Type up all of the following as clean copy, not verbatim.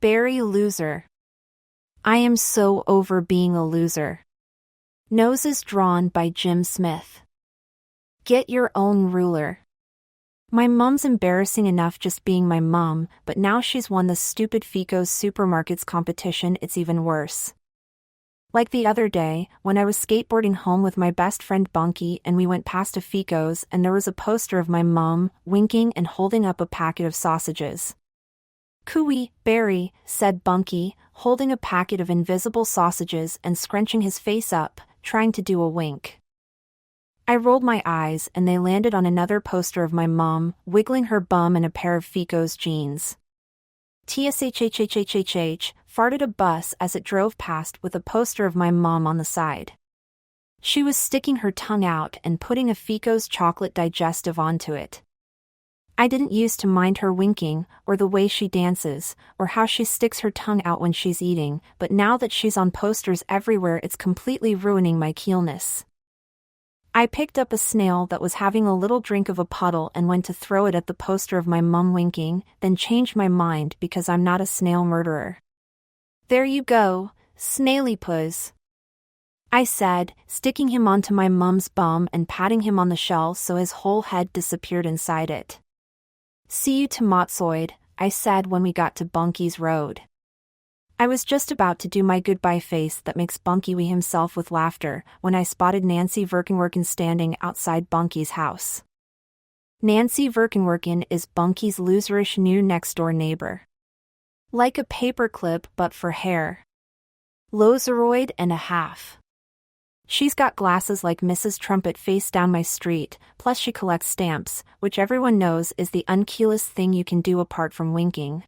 Barry loser. I am so over being a loser. Noses drawn by Jim Smith. Get your own ruler. My mom's embarrassing enough just being my mom, but now she's won the stupid Fico's supermarkets competition, it's even worse. Like the other day, when I was skateboarding home with my best friend Bunky and we went past a Fico's and there was a poster of my mom, winking and holding up a packet of sausages. Cooey, Barry, said Bunky, holding a packet of invisible sausages and scrunching his face up, trying to do a wink. I rolled my eyes and they landed on another poster of my mom, wiggling her bum in a pair of Fico's jeans. Tshhhhhhh, farted a bus as it drove past with a poster of my mom on the side. She was sticking her tongue out and putting a Fico's chocolate digestive onto it. I didn't used to mind her winking, or the way she dances, or how she sticks her tongue out when she's eating, but now that she's on posters everywhere it's completely ruining my keelness. I picked up a snail that was having a little drink of a puddle and went to throw it at the poster of my mum winking, then changed my mind because I'm not a snail murderer. There you go, Snaily-Puzz, I said, sticking him onto my mum's bum and patting him on the shell so his whole head disappeared inside it. See you tomotsoid, I said when we got to Bunky's Road. I was just about to do my goodbye face that makes Bunky wee himself with laughter when I spotted Nancy Verkenwerken standing outside Bunky's house. Nancy Verkenwerken is Bunky's loserish new next-door neighbor. Like a paperclip but for hair. Loseroid and a half. She's got glasses like Mrs. Trumpet Face down my street, plus she collects stamps, which everyone knows is the unkeelest thing you can do apart from winking.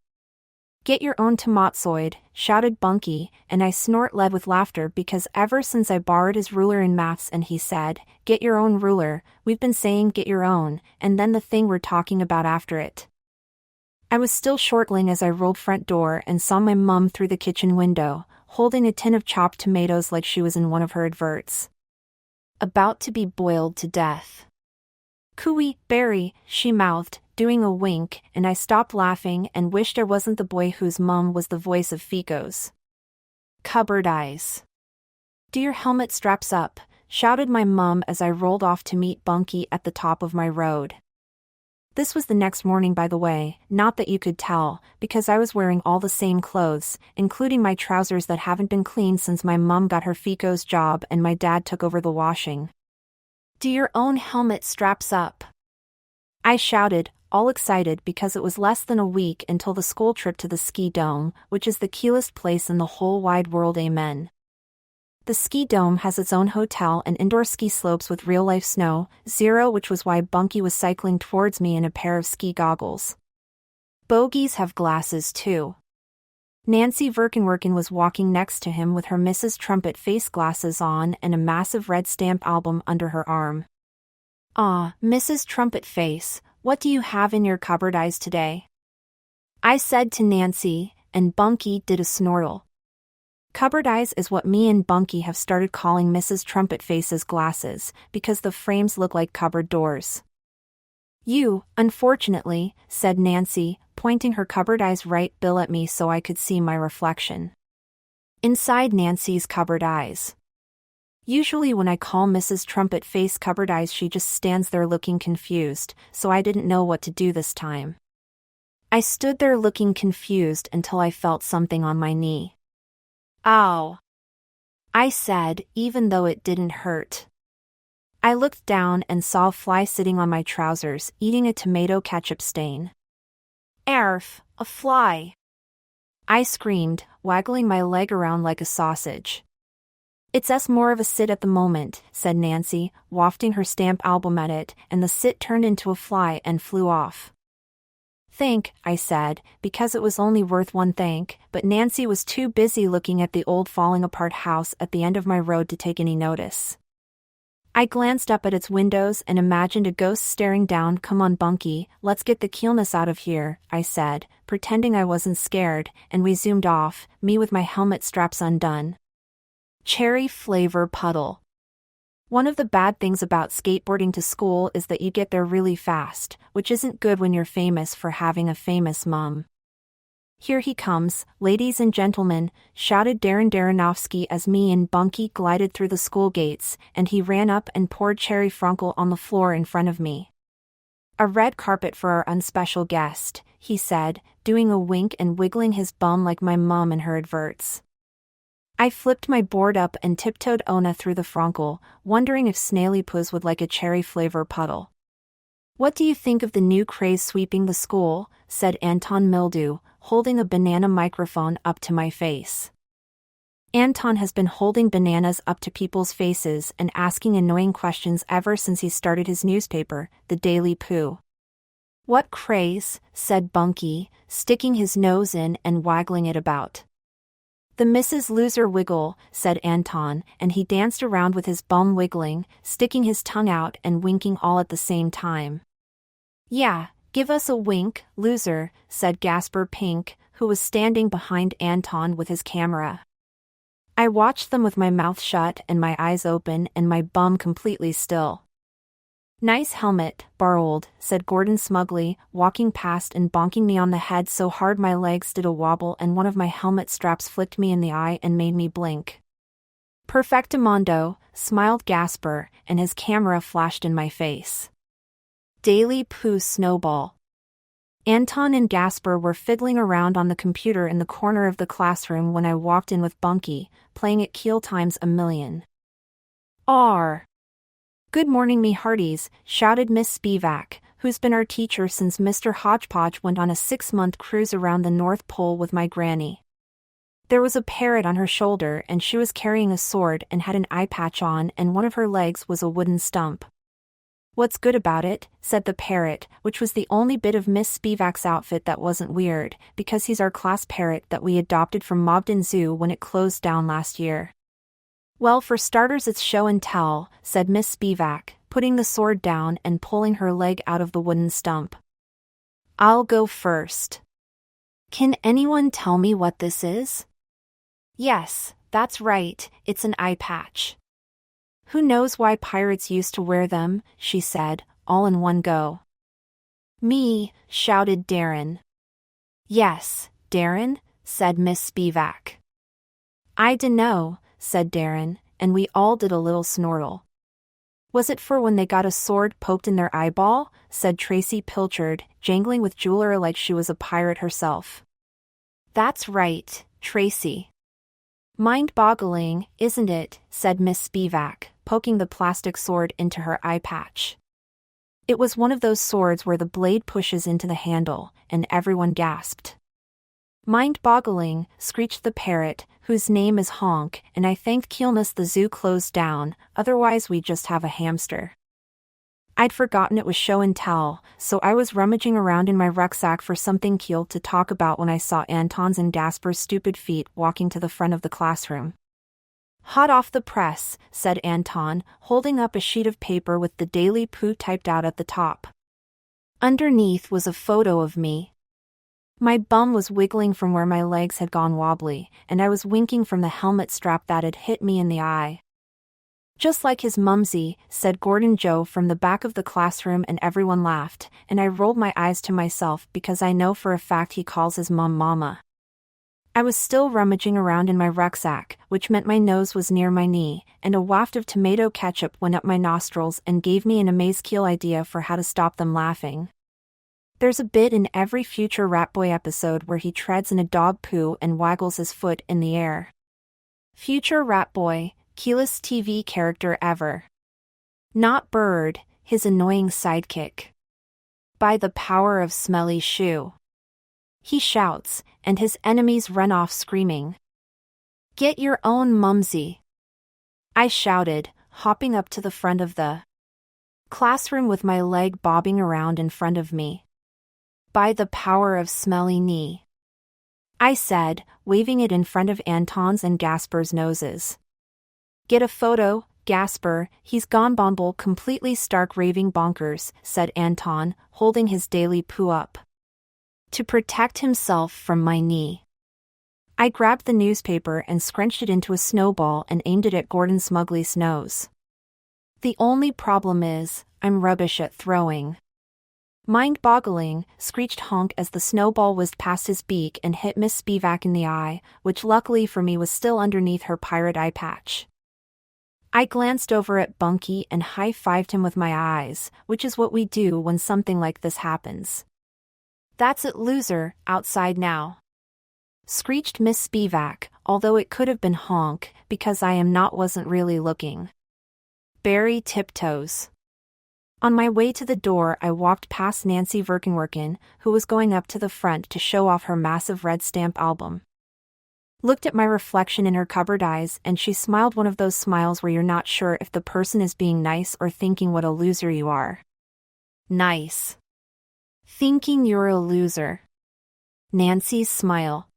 Get your own tomotsoid, shouted Bunky, and I snort-led with laughter because ever since I borrowed his ruler in maths and he said, get your own ruler, we've been saying get your own, and then the thing we're talking about after it. I was still chortling as I rolled front door and saw my mum through the kitchen window, holding a tin of chopped tomatoes like she was in one of her adverts. About to be boiled to death. Cooey, Barry, she mouthed, doing a wink, and I stopped laughing and wished I wasn't the boy whose mum was the voice of Fico's. Cupboard eyes. Do your helmet straps up, shouted my mum as I rolled off to meet Bunky at the top of my road. This was the next morning, by the way, not that you could tell, because I was wearing all the same clothes, including my trousers that haven't been cleaned since my mum got her Fico's job and my dad took over the washing. Do your own helmet straps up, I shouted, all excited because it was less than a week until the school trip to the ski dome, which is the keelest place in the whole wide world, amen. The ski dome has its own hotel and indoor ski slopes with real-life snow, zero, which was why Bunky was cycling towards me in a pair of ski goggles. Bogies have glasses too. Nancy Verkenwerken was walking next to him with her Mrs. Trumpet Face glasses on and a massive red stamp album under her arm. Ah, Mrs. Trumpet Face, what do you have in your cupboard eyes today? I said to Nancy, and Bunky did a snortle. Cupboard eyes is what me and Bunky have started calling Mrs. Trumpet Face's glasses, because the frames look like cupboard doors. You, unfortunately, said Nancy, pointing her cupboard eyes right bill at me so I could see my reflection. Inside Nancy's cupboard eyes. Usually when I call Mrs. Trumpet Face cupboard eyes she just stands there looking confused, so I didn't know what to do this time. I stood there looking confused until I felt something on my knee. Ow! I said, even though it didn't hurt. I looked down and saw a fly sitting on my trousers, eating a tomato ketchup stain. Arf, a fly! I screamed, waggling my leg around like a sausage. It's more of a sit at the moment, said Nancy, wafting her stamp album at it, and the sit turned into a fly and flew off. Thank, I said, because it was only worth one thank, but Nancy was too busy looking at the old falling-apart house at the end of my road to take any notice. I glanced up at its windows and imagined a ghost staring down. Come on, Bunky, let's get the keelness out of here, I said, pretending I wasn't scared, and we zoomed off, me with my helmet straps undone. Cherry flavor puddle. One of the bad things about skateboarding to school is that you get there really fast, which isn't good when you're famous for having a famous mom. Here he comes, ladies and gentlemen, shouted Darren Darrenofsky as me and Bunky glided through the school gates, and he ran up and poured cherry Frunkel on the floor in front of me. A red carpet for our unspecial guest, he said, doing a wink and wiggling his bum like my mum in her adverts. I flipped my board up and tiptoed Ona through the Frunkel, wondering if Snaily Puss would like a cherry flavor puddle. What do you think of the new craze sweeping the school? Said Anton Mildew, holding a banana microphone up to my face. Anton has been holding bananas up to people's faces and asking annoying questions ever since he started his newspaper, The Daily Pooh. What craze? Said Bunky, sticking his nose in and waggling it about. The Mrs. Loser wiggle, said Anton, and he danced around with his bum wiggling, sticking his tongue out and winking all at the same time. Yeah, give us a wink, loser, said Gasper Pink, who was standing behind Anton with his camera. I watched them with my mouth shut and my eyes open and my bum completely still. Nice helmet, Barold, said Gordon smugly, walking past and bonking me on the head so hard my legs did a wobble and one of my helmet straps flicked me in the eye and made me blink. Perfectamondo, smiled Gasper, and his camera flashed in my face. Daily Pooh Snowball. Anton and Gasper were fiddling around on the computer in the corner of the classroom when I walked in with Bunky, playing at Keel times a million. R. Good morning, me hearties, shouted Miss Spivak, who's been our teacher since Mr. Hodgepodge went on a 6-month cruise around the North Pole with my granny. There was a parrot on her shoulder and she was carrying a sword and had an eye patch on and one of her legs was a wooden stump. What's good about it? Said the parrot, which was the only bit of Miss Spivak's outfit that wasn't weird, because he's our class parrot that we adopted from Mobden Zoo when it closed down last year. Well, for starters it's show and tell, said Miss Spivak, putting the sword down and pulling her leg out of the wooden stump. I'll go first. Can anyone tell me what this is? Yes, that's right, it's an eye patch. Who knows why pirates used to wear them, she said, all in one go. Me, shouted Darren. Yes, Darren, said Miss Spivak. I dunno, said Darren, and we all did a little snortle. Was it for when they got a sword poked in their eyeball? Said Tracy Pilchard, jangling with jeweler like she was a pirate herself. That's right, Tracy. Mind-boggling, isn't it? Said Miss Spivak, poking the plastic sword into her eye patch. It was one of those swords where the blade pushes into the handle, and everyone gasped. Mind-boggling, screeched the parrot, whose name is Honk, and I thanked Keelness the zoo closed down, otherwise we'd just have a hamster. I'd forgotten it was show and tell, so I was rummaging around in my rucksack for something Keel to talk about when I saw Anton's and Gasper's stupid feet walking to the front of the classroom. Hot off the press, said Anton, holding up a sheet of paper with the Daily Pooh typed out at the top. Underneath was a photo of me. My bum was wiggling from where my legs had gone wobbly, and I was winking from the helmet strap that had hit me in the eye. Just like his mumsy, said Gordon Joe from the back of the classroom, and everyone laughed, and I rolled my eyes to myself because I know for a fact he calls his mum Mama. I was still rummaging around in my rucksack, which meant my nose was near my knee, and a waft of tomato ketchup went up my nostrils and gave me an amaze-Keel idea for how to stop them laughing. There's a bit in every future Ratboy episode where he treads in a dog poo and waggles his foot in the air. Future Ratboy, keyless TV character ever. Not Bird, his annoying sidekick. By the power of Smelly Shoe. He shouts, and his enemies run off screaming. Get your own mumsy. I shouted, hopping up to the front of the classroom with my leg bobbing around in front of me. By the power of Smelly Knee. I said, waving it in front of Anton's and Gasper's noses. Get a photo, Gasper, he's gone bonbol completely stark raving bonkers, said Anton, holding his Daily Pooh up. To protect himself from my knee. I grabbed the newspaper and scrunched it into a snowball and aimed it at Gordon Smugly's nose. The only problem is, I'm rubbish at throwing. Mind-boggling, screeched Honk as the snowball whizzed past his beak and hit Miss Spivak in the eye, which luckily for me was still underneath her pirate eye patch. I glanced over at Bunky and high-fived him with my eyes, which is what we do when something like this happens. "That's it, loser, outside now," screeched Miss Spivak, although it could have been Honk, because I wasn't really looking. Barry tiptoes. On my way to the door, I walked past Nancy Verkenwerken, who was going up to the front to show off her massive red stamp album. Looked at my reflection in her cupboard eyes, and she smiled one of those smiles where you're not sure if the person is being nice or thinking what a loser you are. Nice. Thinking you're a loser. Nancy's smile.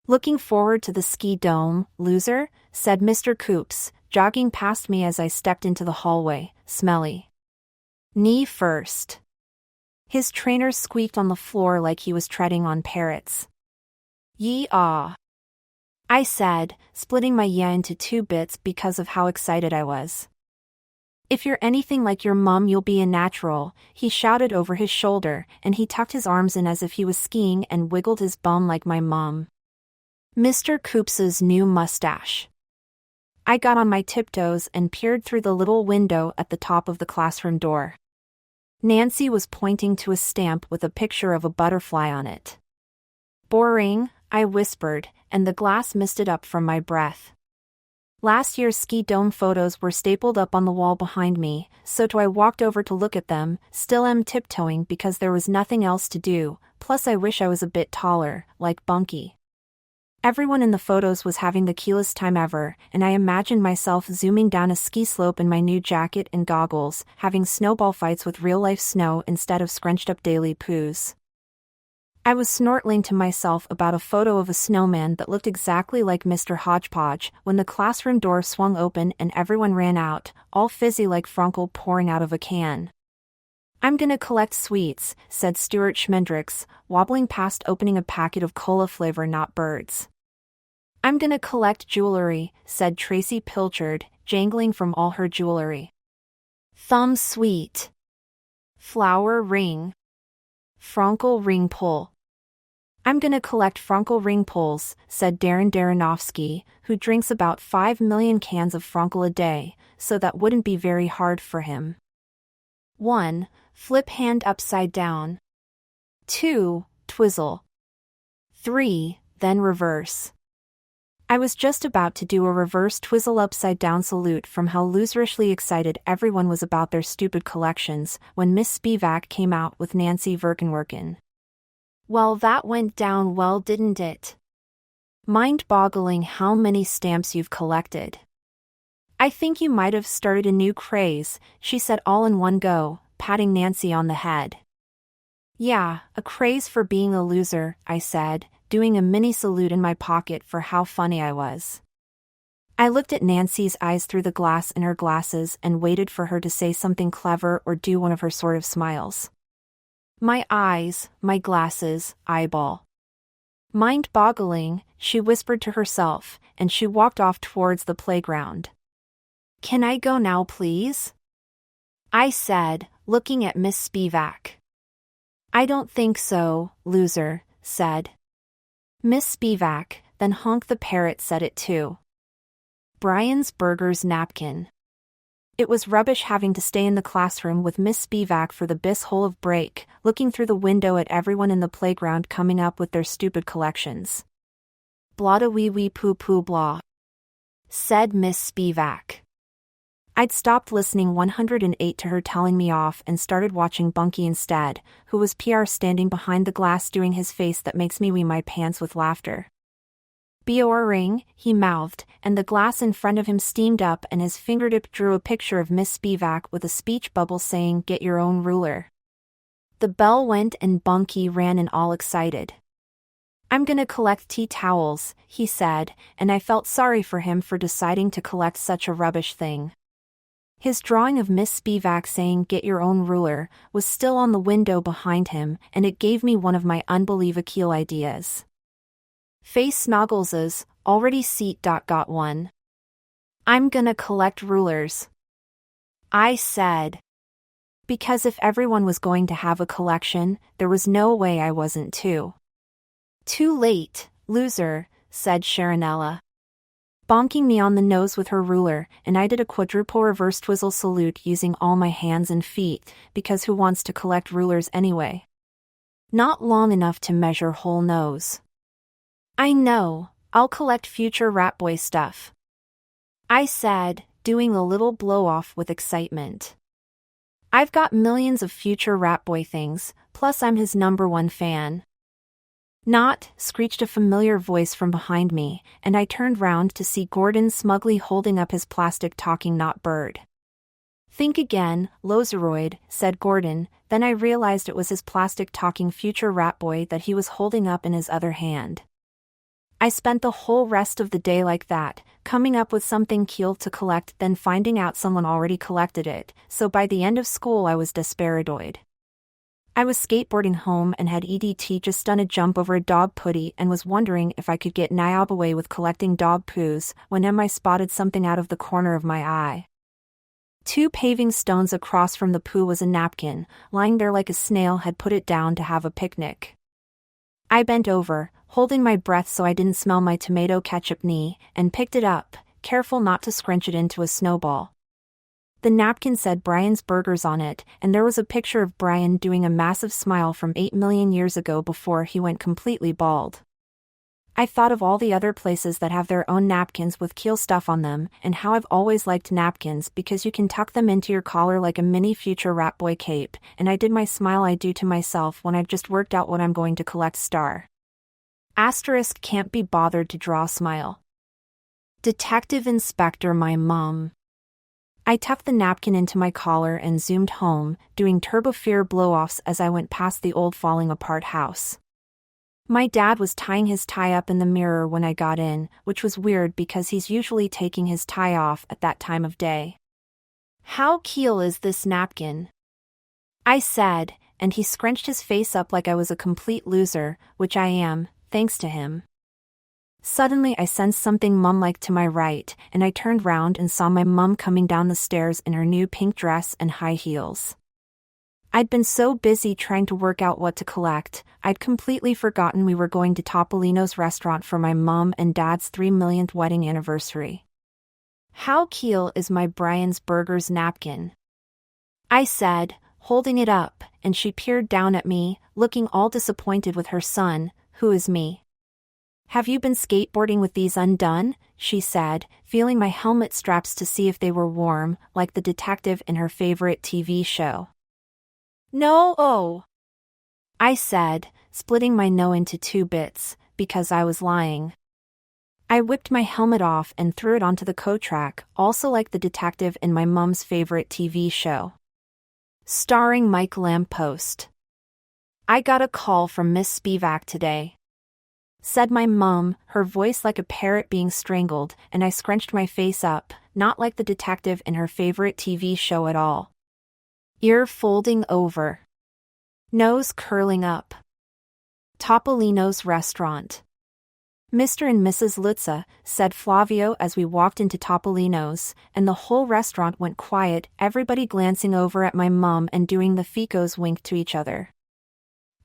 "Looking forward to the ski dome, loser," said Mr. Coops, jogging past me as I stepped into the hallway, smelly. "Knee first." His trainers squeaked on the floor like he was treading on parrots. "Yee-aw," I said, splitting my yeah into 2 bits because of how excited I was. "If you're anything like your mum, you'll be a natural," he shouted over his shoulder, and he tucked his arms in as if he was skiing and wiggled his bum like my mum. Mr. Coops's new mustache. I got on my tiptoes and peered through the little window at the top of the classroom door. Nancy was pointing to a stamp with a picture of a butterfly on it. "Boring," I whispered, and the glass misted up from my breath. Last year's ski dome photos were stapled up on the wall behind me, so I walked over to look at them, still tiptoeing because there was nothing else to do, plus I wish I was a bit taller, like Bunky. Everyone in the photos was having the coolest time ever, and I imagined myself zooming down a ski slope in my new jacket and goggles, having snowball fights with real-life snow instead of scrunched-up daily poos. I was snortling to myself about a photo of a snowman that looked exactly like Mr. Hodgepodge when the classroom door swung open and everyone ran out, all fizzy like Frankel pouring out of a can. "I'm gonna collect sweets," said Stuart Schmendricks, wobbling past opening a packet of cola flavor not birds. "I'm gonna collect jewelry," said Tracy Pilchard, jangling from all her jewelry. "Thumb sweet. Flower ring. Frankel ring pull." "I'm gonna collect Frankel ring pulls," said Darren Darrenofsky, who drinks about 5 million cans of Frankel a day, so that wouldn't be very hard for him. 1. Flip hand upside down. 2. Twizzle. 3. Then reverse. I was just about to do a reverse twizzle upside down salute from how loserishly excited everyone was about their stupid collections when Miss Spivak came out with Nancy Verkenwerken. Well, that went down well, didn't it? Mind-boggling how many stamps you've collected. "I think you might have started a new craze," she said all in one go, patting Nancy on the head. "Yeah, a craze for being a loser," I said, doing a mini salute in my pocket for how funny I was. I looked at Nancy's eyes through the glass in her glasses and waited for her to say something clever or do one of her sort of smiles. "My eyes, my glasses, eyeball." "Mind-boggling," she whispered to herself, and she walked off towards the playground. "Can I go now, please?" I said, looking at Miss Spivak. "I don't think so, loser," said Miss Spivak, then Honk the parrot said it too. Brian's Burgers napkin. It was rubbish having to stay in the classroom with Miss Spivak for the bis whole of break, looking through the window at everyone in the playground coming up with their stupid collections. "Blah da wee wee poo poo blah," said Miss Spivak. I'd stopped listening 108 to her telling me off and started watching Bunky instead, who was PR standing behind the glass doing his face that makes me wee my pants with laughter. "Boring," he mouthed, and the glass in front of him steamed up and his fingertip drew a picture of Miss Spivak with a speech bubble saying, "Get your own ruler." The bell went and Bunky ran in all excited. "I'm gonna collect tea towels," he said, and I felt sorry for him for deciding to collect such a rubbish thing. His drawing of Miss Spivak saying "Get your own ruler" was still on the window behind him, and it gave me one of my unbelievable ideas. Face Snoggleses, already seat. Got one. "I'm gonna collect rulers," I said. Because if everyone was going to have a collection, there was no way I wasn't too. Too late, loser, said Sharonella, bonking me on the nose with her ruler, and I did a quadruple reverse twizzle salute using all my hands and feet, because who wants to collect rulers anyway? Not long enough to measure whole nose. I know, I'll collect future rat boy stuff, I said, doing a little blow-off with excitement. I've got millions of future rat boy things, plus I'm his #1 fan. Not, screeched a familiar voice from behind me, and I turned round to see Gordon smugly holding up his plastic talking knot bird. Think again, loseroid, said Gordon, then I realized it was his plastic talking future rat boy that he was holding up in his other hand. I spent the whole rest of the day like that, coming up with something cool to collect, then finding out someone already collected it, so by the end of school I was desperadoid. I was skateboarding home and had just done a jump over a dog putty and was wondering if I could get Niob away with collecting dog poos when I spotted something out of the corner of my eye. 2 paving stones across from the poo was a napkin, lying there like a snail had put it down to have a picnic. I bent over, holding my breath so I didn't smell my tomato ketchup knee, and picked it up, careful not to scrunch it into a snowball. The napkin said Brian's Burgers on it, and there was a picture of Brian doing a massive smile from 8 million years ago before he went completely bald. I thought of all the other places that have their own napkins with cool stuff on them, and how I've always liked napkins because you can tuck them into your collar like a mini future rat boy cape, and I did my smile I do to myself when I've just worked out what I'm going to collect star. Asterisk can't be bothered to draw smile. Detective Inspector my mom. I tucked the napkin into my collar and zoomed home, doing turbo fear blow-offs as I went past the old falling-apart house. My dad was tying his tie up in the mirror when I got in, which was weird because he's usually taking his tie off at that time of day. How cool is this napkin? I said, and he scrunched his face up like I was a complete loser, which I am, thanks to him. Suddenly I sensed something mum-like to my right, and I turned round and saw my mum coming down the stairs in her new pink dress and high heels. I'd been so busy trying to work out what to collect, I'd completely forgotten we were going to Topolino's restaurant for my mom and dad's 3 millionth wedding anniversary. How cool is my Brian's Burgers napkin? I said, holding it up, and she peered down at me, looking all disappointed with her son, who is me. Have you been skateboarding with these undone? She said, feeling my helmet straps to see if they were warm, like the detective in her favorite TV show. No, oh, I said, splitting my no into 2 bits, because I was lying. I whipped my helmet off and threw it onto the coat rack, also like the detective in my mum's favorite TV show. Starring Mike Lamppost. I got a call from Miss Spivak today, said my mum, her voice like a parrot being strangled, and I scrunched my face up, not like the detective in her favorite TV show at all. Ear folding over. Nose curling up. Topolino's restaurant. Mr. and Mrs. Lutza, said Flavio as we walked into Topolino's, and the whole restaurant went quiet, everybody glancing over at my mum and doing the ficos wink to each other.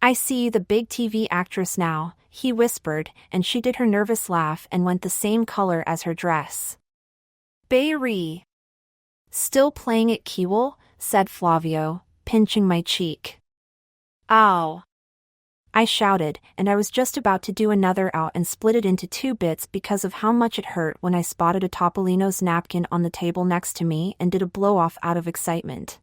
I see the big TV actress now, he whispered, and she did her nervous laugh and went the same color as her dress. Bayri. Still playing it cool? Said Flavio, pinching my cheek. Ow. I shouted, and I was just about to do another ow and split it into 2 bits because of how much it hurt when I spotted a Topolino's napkin on the table next to me and did a blow-off out of excitement.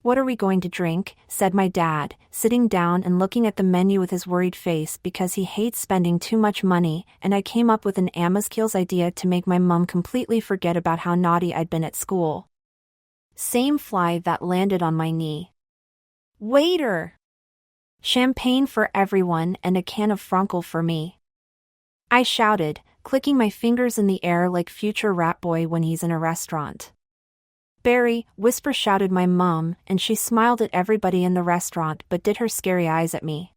What are we going to drink? Said my dad, sitting down and looking at the menu with his worried face because he hates spending too much money, and I came up with an Amaskills idea to make my mum completely forget about how naughty I'd been at school. Same fly that landed on my knee. Waiter! Champagne for everyone and a can of Frankel for me, I shouted, clicking my fingers in the air like future rat boy when he's in a restaurant. Barry, whisper shouted my mum, and she smiled at everybody in the restaurant but did her scary eyes at me.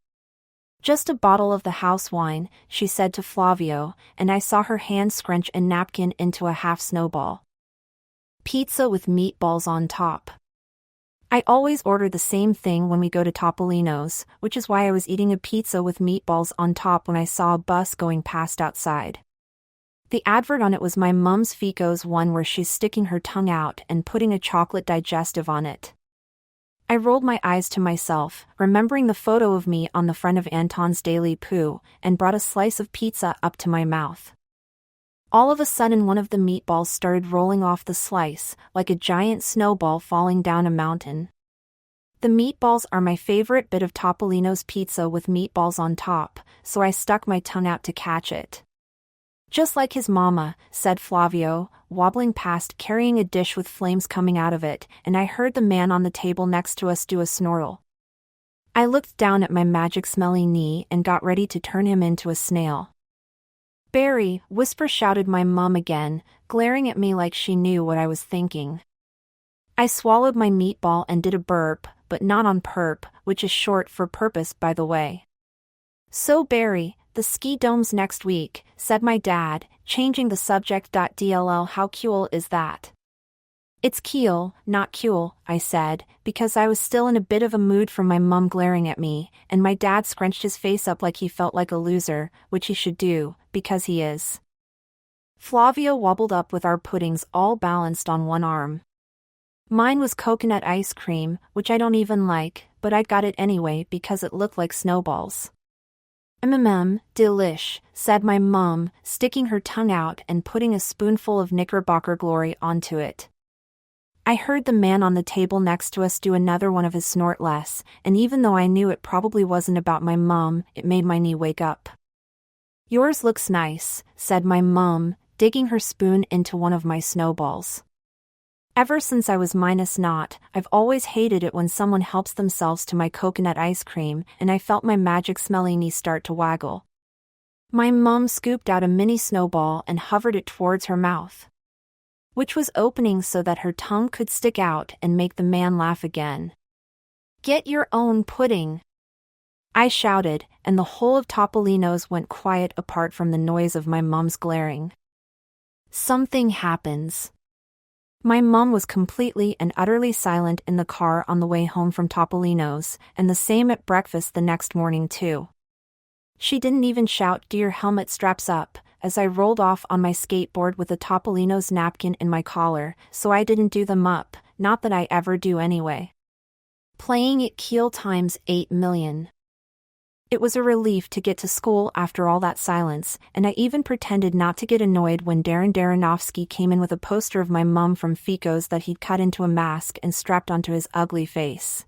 Just a bottle of the house wine, she said to Flavio, and I saw her hand scrunch a napkin into a half snowball. Pizza with meatballs on top. I always order the same thing when we go to Topolino's, which is why I was eating a pizza with meatballs on top when I saw a bus going past outside. The advert on it was my mom's Fico's one where she's sticking her tongue out and putting a chocolate digestive on it. I rolled my eyes to myself, remembering the photo of me on the front of Anton's Daily Poo, and brought a slice of pizza up to my mouth. All of a sudden one of the meatballs started rolling off the slice, like a giant snowball falling down a mountain. The meatballs are my favorite bit of Topolino's pizza with meatballs on top, so I stuck my tongue out to catch it. Just like his mama, said Flavio, wobbling past carrying a dish with flames coming out of it, and I heard the man on the table next to us do a snortle. I looked down at my magic-smelling knee and got ready to turn him into a snail. Barry, whisper shouted my mom again, glaring at me like she knew what I was thinking. I swallowed my meatball and did a burp, but not on perp, which is short for purpose by the way. So Barry, the ski dome's next week, said my dad, changing the subject. DLL how cool is that? It's keel, not cool, I said, because I was still in a bit of a mood from my mum glaring at me, and my dad scrunched his face up like he felt like a loser, which he should do, because he is. Flavio wobbled up with our puddings all balanced on one arm. Mine was coconut ice cream, which I don't even like, but I got it anyway because it looked like snowballs. Delish, said my mum, sticking her tongue out and putting a spoonful of Knickerbocker glory onto it. I heard the man on the table next to us do another one of his snortless, and even though I knew it probably wasn't about my mum, it made my knee wake up. Yours looks nice, said my mum, digging her spoon into one of my snowballs. Ever since I was -0, I've always hated it when someone helps themselves to my coconut ice cream, and I felt my magic-smelling knee start to waggle. My mum scooped out a mini snowball and hovered it towards her mouth, which was opening so that her tongue could stick out and make the man laugh again. Get your own pudding, I shouted, and the whole of Topolino's went quiet apart from the noise of my mum's glaring. Something happens. My mum was completely and utterly silent in the car on the way home from Topolino's, and the same at breakfast the next morning too. She didn't even shout, "Do your helmet straps up," as I rolled off on my skateboard with a Topolino's napkin in my collar, so I didn't do them up, not that I ever do anyway. Playing it keel times 8 million. It was a relief to get to school after all that silence, and I even pretended not to get annoyed when Darren Darrenofsky came in with a poster of my mum from Fico's that he'd cut into a mask and strapped onto his ugly face.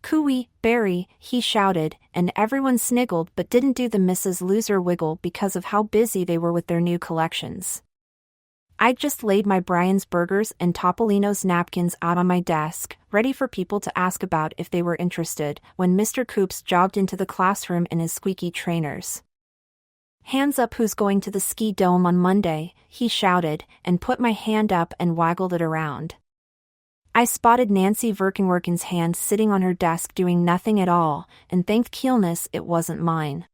"Cooey, Barry," he shouted, and everyone sniggled but didn't do the Mrs. Loser wiggle because of how busy they were with their new collections. I'd just laid my Brian's burgers and Topolino's napkins out on my desk, ready for people to ask about if they were interested, when Mr. Coops jogged into the classroom in his squeaky trainers. "Hands up who's going to the ski dome on Monday," he shouted, and put my hand up and waggled it around. I spotted Nancy Verkenwerken's hand sitting on her desk doing nothing at all, and thank keelness it wasn't mine.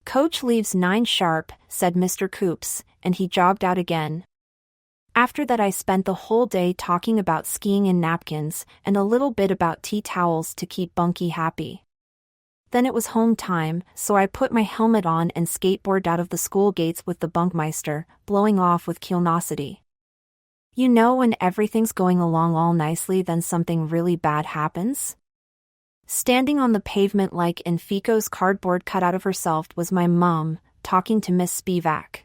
"Coach leaves 9 sharp," said Mr. Coops, and he jogged out again. After that I spent the whole day talking about skiing and napkins, and a little bit about tea towels to keep Bunky happy. Then it was home time, so I put my helmet on and skateboarded out of the school gates with the bunkmeister, blowing off with curiosity. You know when everything's going along all nicely then something really bad happens? Standing on the pavement like in Fico's cardboard cutout of herself was my mum, talking to Miss Spivak.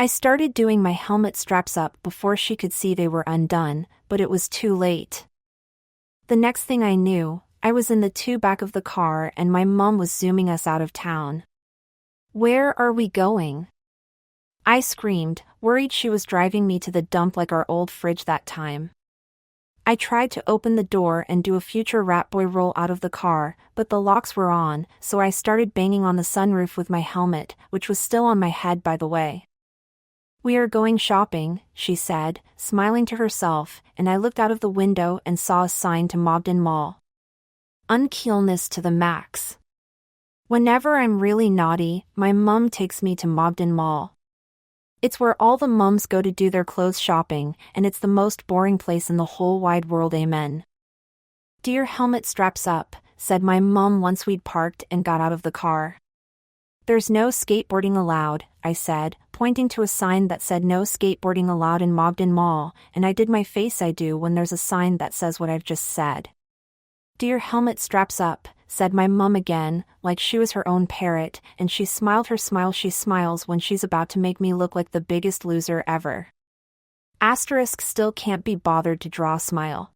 I started doing my helmet straps up before she could see they were undone, but it was too late. The next thing I knew, I was in the back of the car and my mum was zooming us out of town. "Where are we going?" I screamed, worried she was driving me to the dump like our old fridge that time. I tried to open the door and do a future rat boy roll out of the car, but the locks were on, so I started banging on the sunroof with my helmet, which was still on my head by the way. "We are going shopping," she said, smiling to herself, and I looked out of the window and saw a sign to Mobden Mall. Unkeelness to the max. Whenever I'm really naughty, my mum takes me to Mobden Mall. It's where all the mums go to do their clothes shopping, and it's the most boring place in the whole wide world. Amen. "Do your helmet straps up," said my mom once we'd parked and got out of the car. "There's no skateboarding allowed," I said, pointing to a sign that said no skateboarding allowed in Mogden Mall, and I did my face I do when there's a sign that says what I've just said. "Do your helmet straps up," said my mum again, like she was her own parrot, and she smiled her smile she smiles when she's about to make me look like the biggest loser ever. Asterisk still can't be bothered to draw a smile.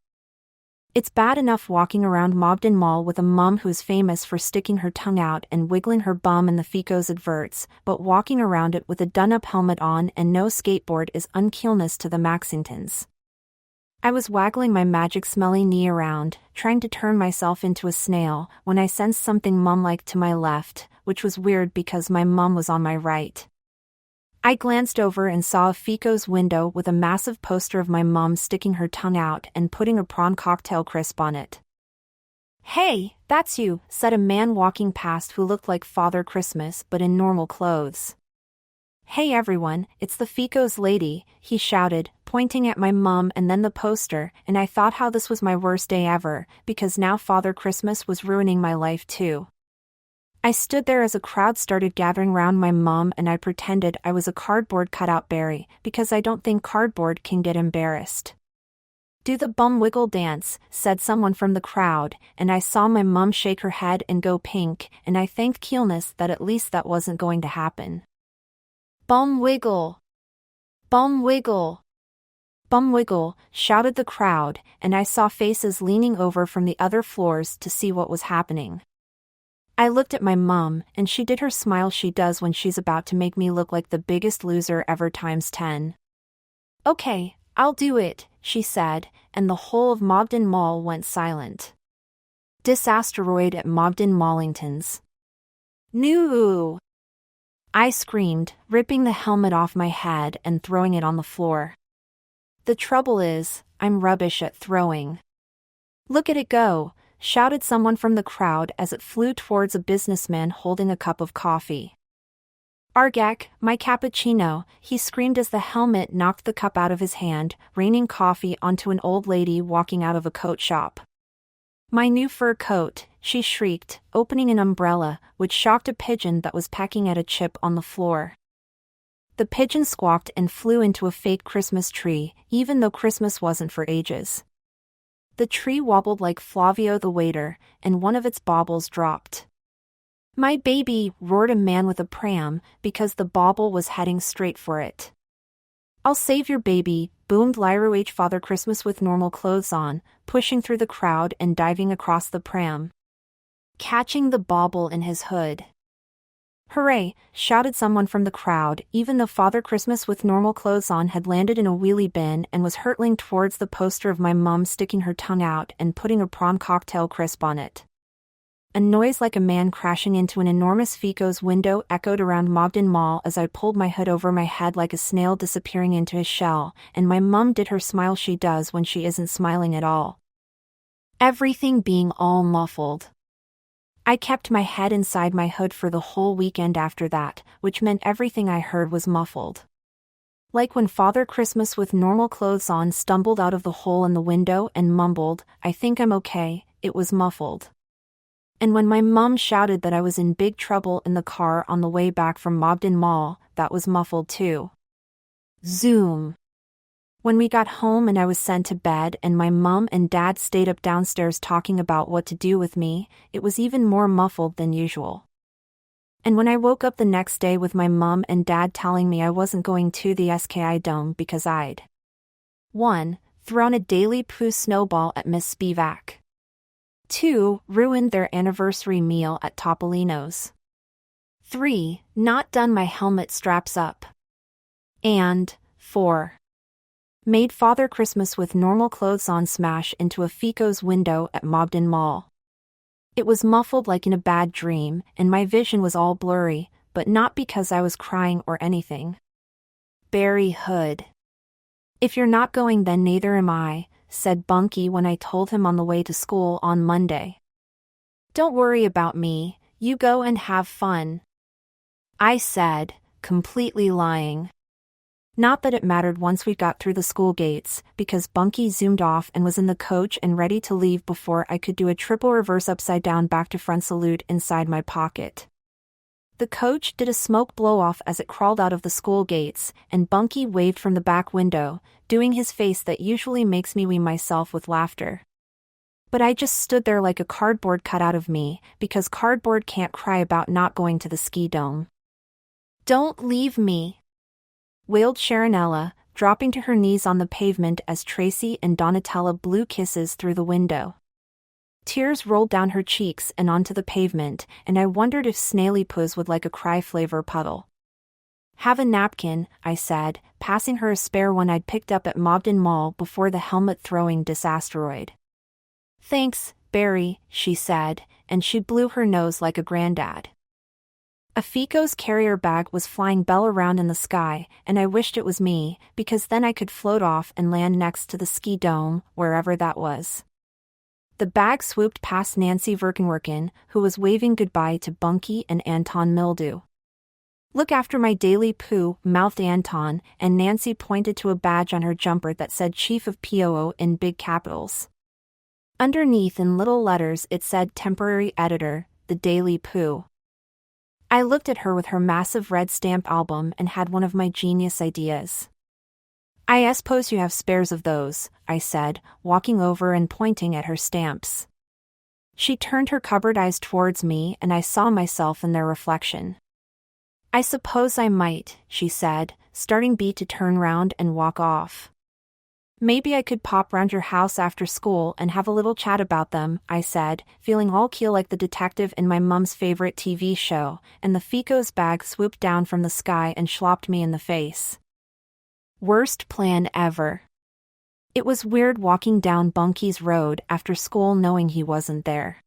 It's bad enough walking around Mogden Mall with a mum who's famous for sticking her tongue out and wiggling her bum in the Fico's adverts, but walking around it with a done-up helmet on and no skateboard is uncoolness to the Maxingtons. I was waggling my magic smelly knee around, trying to turn myself into a snail, when I sensed something mum-like to my left, which was weird because my mum was on my right. I glanced over and saw a Fico's window with a massive poster of my mum sticking her tongue out and putting a prawn cocktail crisp on it. "Hey, that's you," said a man walking past who looked like Father Christmas but in normal clothes. "Hey everyone, it's the Fico's lady," he shouted, pointing at my mum and then the poster, and I thought how this was my worst day ever, because now Father Christmas was ruining my life too. I stood there as a crowd started gathering round my mum and I pretended I was a cardboard cutout berry, because I don't think cardboard can get embarrassed. "Do the bum wiggle dance," said someone from the crowd, and I saw my mum shake her head and go pink, and I thanked keelness that at least that wasn't going to happen. "Bum wiggle! Bum wiggle! Bum wiggle," shouted the crowd, and I saw faces leaning over from the other floors to see what was happening. I looked at my mum, and she did her smile she does when she's about to make me look like the biggest loser ever times 10. "Okay, I'll do it," she said, and the whole of Mogden Mall went silent. Disasteroid at Mogden Mallingtons. "No!" I screamed, ripping the helmet off my head and throwing it on the floor. The trouble is, I'm rubbish at throwing. "Look at it go!" shouted someone from the crowd as it flew towards a businessman holding a cup of coffee. "Argak, my cappuccino," he screamed as the helmet knocked the cup out of his hand, raining coffee onto an old lady walking out of a coat shop. "My new fur coat," she shrieked, opening an umbrella, which shocked a pigeon that was pecking at a chip on the floor. The pigeon squawked and flew into a fake Christmas tree, even though Christmas wasn't for ages. The tree wobbled like Flavio the waiter, and one of its baubles dropped. "My baby," roared a man with a pram, because the bauble was heading straight for it. "I'll save your baby," boomed Lyra H. Father Christmas with normal clothes on, pushing through the crowd and diving across the pram, catching the bauble in his hood. "Hooray!" shouted someone from the crowd, even though Father Christmas with normal clothes on had landed in a wheelie bin and was hurtling towards the poster of my mum sticking her tongue out and putting a prawn cocktail crisp on it. A noise like a man crashing into an enormous Fico's window echoed around Mogden Mall as I pulled my hood over my head like a snail disappearing into his shell, and my mum did her smile she does when she isn't smiling at all. Everything being all muffled. I kept my head inside my hood for the whole weekend after that, which meant everything I heard was muffled. Like when Father Christmas with normal clothes on stumbled out of the hole in the window and mumbled, "I think I'm okay," it was muffled. And when my mum shouted that I was in big trouble in the car on the way back from Mogden Mall, that was muffled too. Zoom. When we got home and I was sent to bed and my mum and dad stayed up downstairs talking about what to do with me, it was even more muffled than usual. And when I woke up the next day with my mum and dad telling me I wasn't going to the SKI Dome because I'd 1. Thrown a daily poo snowball at Miss Spivak. 2. Ruined their anniversary meal at Topolino's. 3. Not done my helmet straps up. And 4. Made Father Christmas with normal clothes on smash into a Fico's window at Mogden Mall. It was muffled like in a bad dream, and my vision was all blurry, but not because I was crying or anything. Barry Hood. "If you're not going then neither am I," said Bunky when I told him on the way to school on Monday. "Don't worry about me, you go and have fun," I said, completely lying. Not that it mattered once we got through the school gates, because Bunky zoomed off and was in the coach and ready to leave before I could do a triple reverse upside down back to front salute inside my pocket. The coach did a smoke blow-off as it crawled out of the school gates, and Bunky waved from the back window, doing his face that usually makes me wee myself with laughter. But I just stood there like a cardboard cut out of me, because cardboard can't cry about not going to the ski dome. "Don't leave me," wailed Sharonella, dropping to her knees on the pavement as Tracy and Donatella blew kisses through the window. Tears rolled down her cheeks and onto the pavement, and I wondered if Snaily Puss would like a cry flavor puddle. "Have a napkin," I said, passing her a spare one I'd picked up at Mobden Mall before the helmet-throwing disasteroid. "Thanks, Barry," she said, and she blew her nose like a granddad. A Fico's carrier bag was flying Belle around in the sky, and I wished it was me, because then I could float off and land next to the ski dome, wherever that was. The bag swooped past Nancy Verkenwerken, who was waving goodbye to Bunky and Anton Mildew. "Look after my daily poo," mouthed Anton, and Nancy pointed to a badge on her jumper that said Chief of POO in big capitals. Underneath in little letters it said Temporary Editor, The Daily Poo. I looked at her with her massive red stamp album and had one of my genius ideas. "I suppose you have spares of those," I said, walking over and pointing at her stamps. She turned her cupboard eyes towards me and I saw myself in their reflection. "I suppose I might," she said, starting B to turn round and walk off. "Maybe I could pop round your house after school and have a little chat about them," I said, feeling all keel like the detective in my mum's favorite TV show, and the Fico's bag swooped down from the sky and slopped me in the face. Worst plan ever. It was weird walking down Bunky's road after school knowing he wasn't there.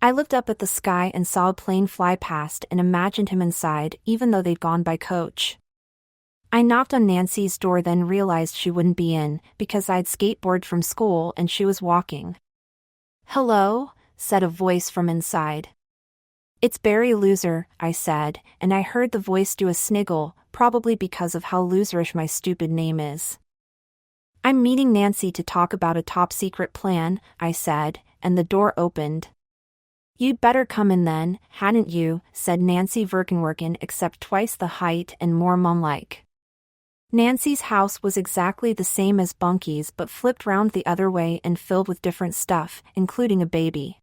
I looked up at the sky and saw a plane fly past and imagined him inside, even though they'd gone by coach. I knocked on Nancy's door, then realized she wouldn't be in, because I'd skateboarded from school and she was walking. "Hello?" said a voice from inside. "It's Barry Loser," I said, and I heard the voice do a sniggle, probably because of how loserish my stupid name is. "I'm meeting Nancy to talk about a top-secret plan," I said, and the door opened. "You'd better come in then, hadn't you?" said Nancy Verkenwerken, except twice the height and more mum-like. Nancy's house was exactly the same as Bunky's but flipped round the other way and filled with different stuff, including a baby.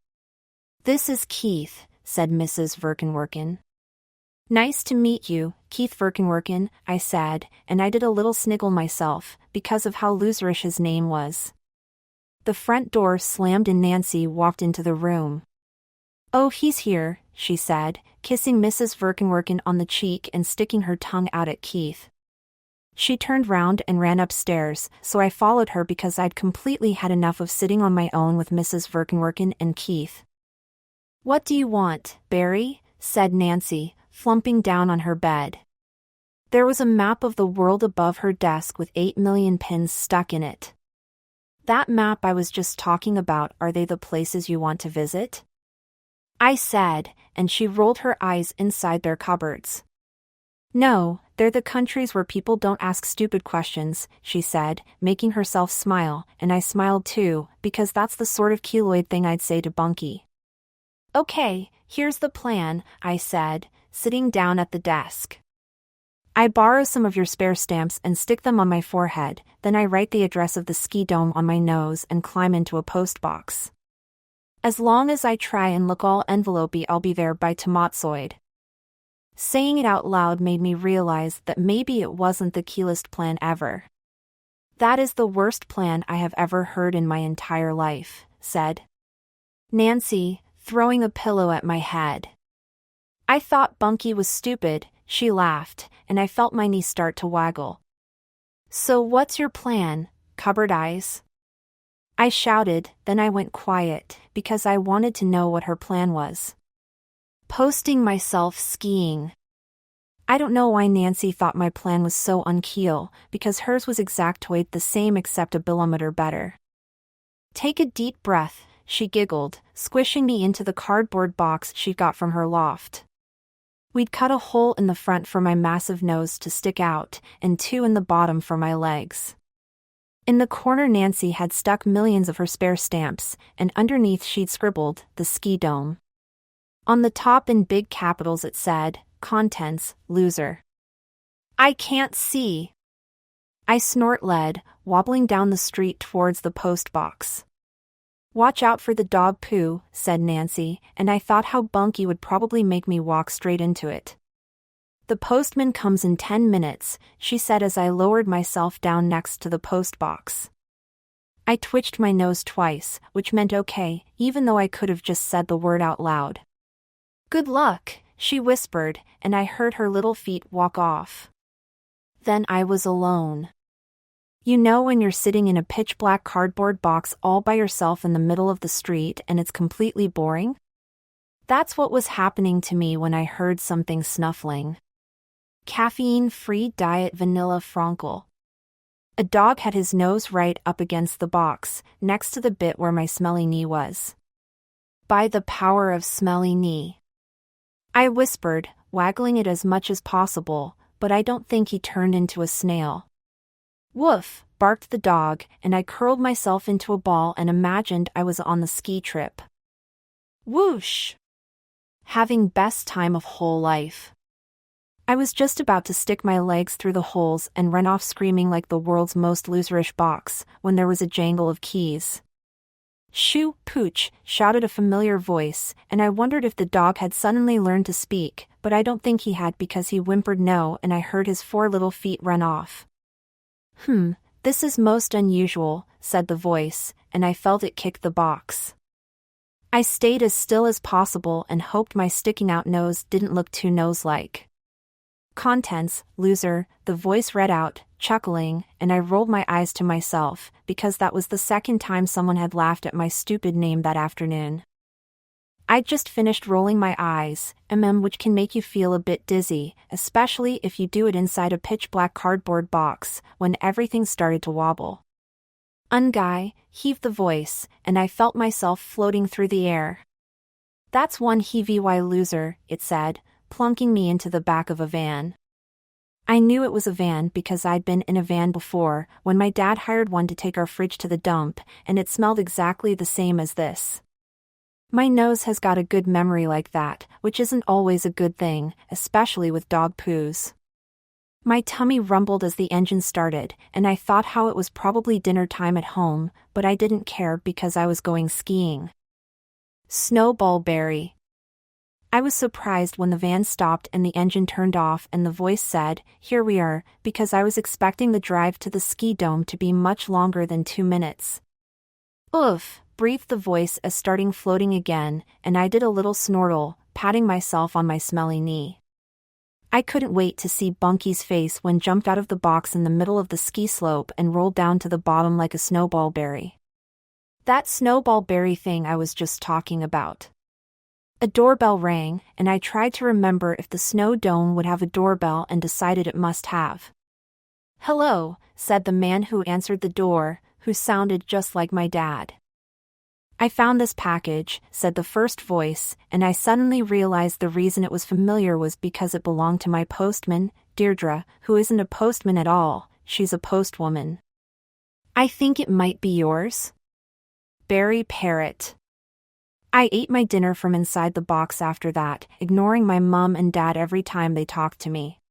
"This is Keith," said Mrs. Verkenwerken. "Nice to meet you, Keith Verkenwerken," I said, and I did a little sniggle myself, because of how loserish his name was. The front door slammed and Nancy walked into the room. "Oh, he's here," she said, kissing Mrs. Verkenwerken on the cheek and sticking her tongue out at Keith. She turned round and ran upstairs, so I followed her because I'd completely had enough of sitting on my own with Mrs. Verkenwerken and Keith. "What do you want, Barry?" said Nancy, flumping down on her bed. There was a map of the world above her desk with 8 million pins stuck in it. "That map I was just talking about, are they the places you want to visit?" I said, and she rolled her eyes inside their cupboards. "No, they're the countries where people don't ask stupid questions," she said, making herself smile, and I smiled too, because that's the sort of keloid thing I'd say to Bunky. "Okay, here's the plan," I said, sitting down at the desk. "I borrow some of your spare stamps and stick them on my forehead, then I write the address of the ski dome on my nose and climb into a post box. As long as I try and look all envelopey, I'll be there by tomotsoid." Saying it out loud made me realize that maybe it wasn't the keelest plan ever. "That is the worst plan I have ever heard in my entire life," said Nancy, throwing a pillow at my head. I thought Bunky was stupid, she laughed, and I felt my knee start to waggle. "So what's your plan, cupboard eyes?" I shouted, then I went quiet, because I wanted to know what her plan was. "Posting myself skiing." I don't know why Nancy thought my plan was so unkeel, because hers was exactoid the same except a bilometer better. "Take a deep breath," she giggled, squishing me into the cardboard box she got from her loft. We'd cut a hole in the front for my massive nose to stick out, and 2 in the bottom for my legs. In the corner Nancy had stuck millions of her spare stamps, and underneath she'd scribbled, the ski dome. On the top in big capitals it said, Contents, Loser. I can't see. I snort-led, wobbling down the street towards the post box. Watch out for the dog poo, said Nancy, and I thought how Bunky would probably make me walk straight into it. The postman comes in 10 minutes, she said as I lowered myself down next to the post box. I twitched my nose twice, which meant okay, even though I could have just said the word out loud. Good luck, she whispered, and I heard her little feet walk off. Then I was alone. You know when you're sitting in a pitch-black cardboard box all by yourself in the middle of the street and it's completely boring? That's what was happening to me when I heard something snuffling. Caffeine-free diet vanilla Frankel. A dog had his nose right up against the box, next to the bit where my smelly knee was. By the power of smelly knee. I whispered, waggling it as much as possible, but I don't think he turned into a snail. Woof, barked the dog, and I curled myself into a ball and imagined I was on the ski trip. Whoosh! Having best time of whole life. I was just about to stick my legs through the holes and run off screaming like the world's most loserish box, when there was a jangle of keys. Shoo, pooch, shouted a familiar voice, and I wondered if the dog had suddenly learned to speak, but I don't think he had because he whimpered no and I heard his 4 little feet run off. This is most unusual, said the voice, and I felt it kick the box. I stayed as still as possible and hoped my sticking out nose didn't look too nose-like. Contents, loser, the voice read out, chuckling, and I rolled my eyes to myself, because that was the second time someone had laughed at my stupid name that afternoon. I'd just finished rolling my eyes, which can make you feel a bit dizzy, especially if you do it inside a pitch-black cardboard box, when everything started to wobble. Unguy, heaved the voice, and I felt myself floating through the air. That's one heavy loser, it said, plunking me into the back of a van. I knew it was a van because I'd been in a van before, when my dad hired one to take our fridge to the dump, and it smelled exactly the same as this. My nose has got a good memory like that, which isn't always a good thing, especially with dog poos. My tummy rumbled as the engine started, and I thought how it was probably dinner time at home, but I didn't care because I was going skiing. Snowballberry. I was surprised when the van stopped and the engine turned off and the voice said, "Here we are," because I was expecting the drive to the ski dome to be much longer than 2 minutes. Oof, breathed the voice as starting floating again, and I did a little snortle, patting myself on my smelly knee. I couldn't wait to see Bunky's face when jumped out of the box in the middle of the ski slope and rolled down to the bottom like a snowballberry. That snowballberry thing I was just talking about. A doorbell rang, and I tried to remember if the snow dome would have a doorbell and decided it must have. "Hello," said the man who answered the door, who sounded just like my dad. "I found this package," said the first voice, and I suddenly realized the reason it was familiar was because it belonged to my postman, Deirdre, who isn't a postman at all, she's a postwoman. "I think it might be yours." Barry Parrott. I ate my dinner from inside the box after that, ignoring my mum and dad every time they talked to me.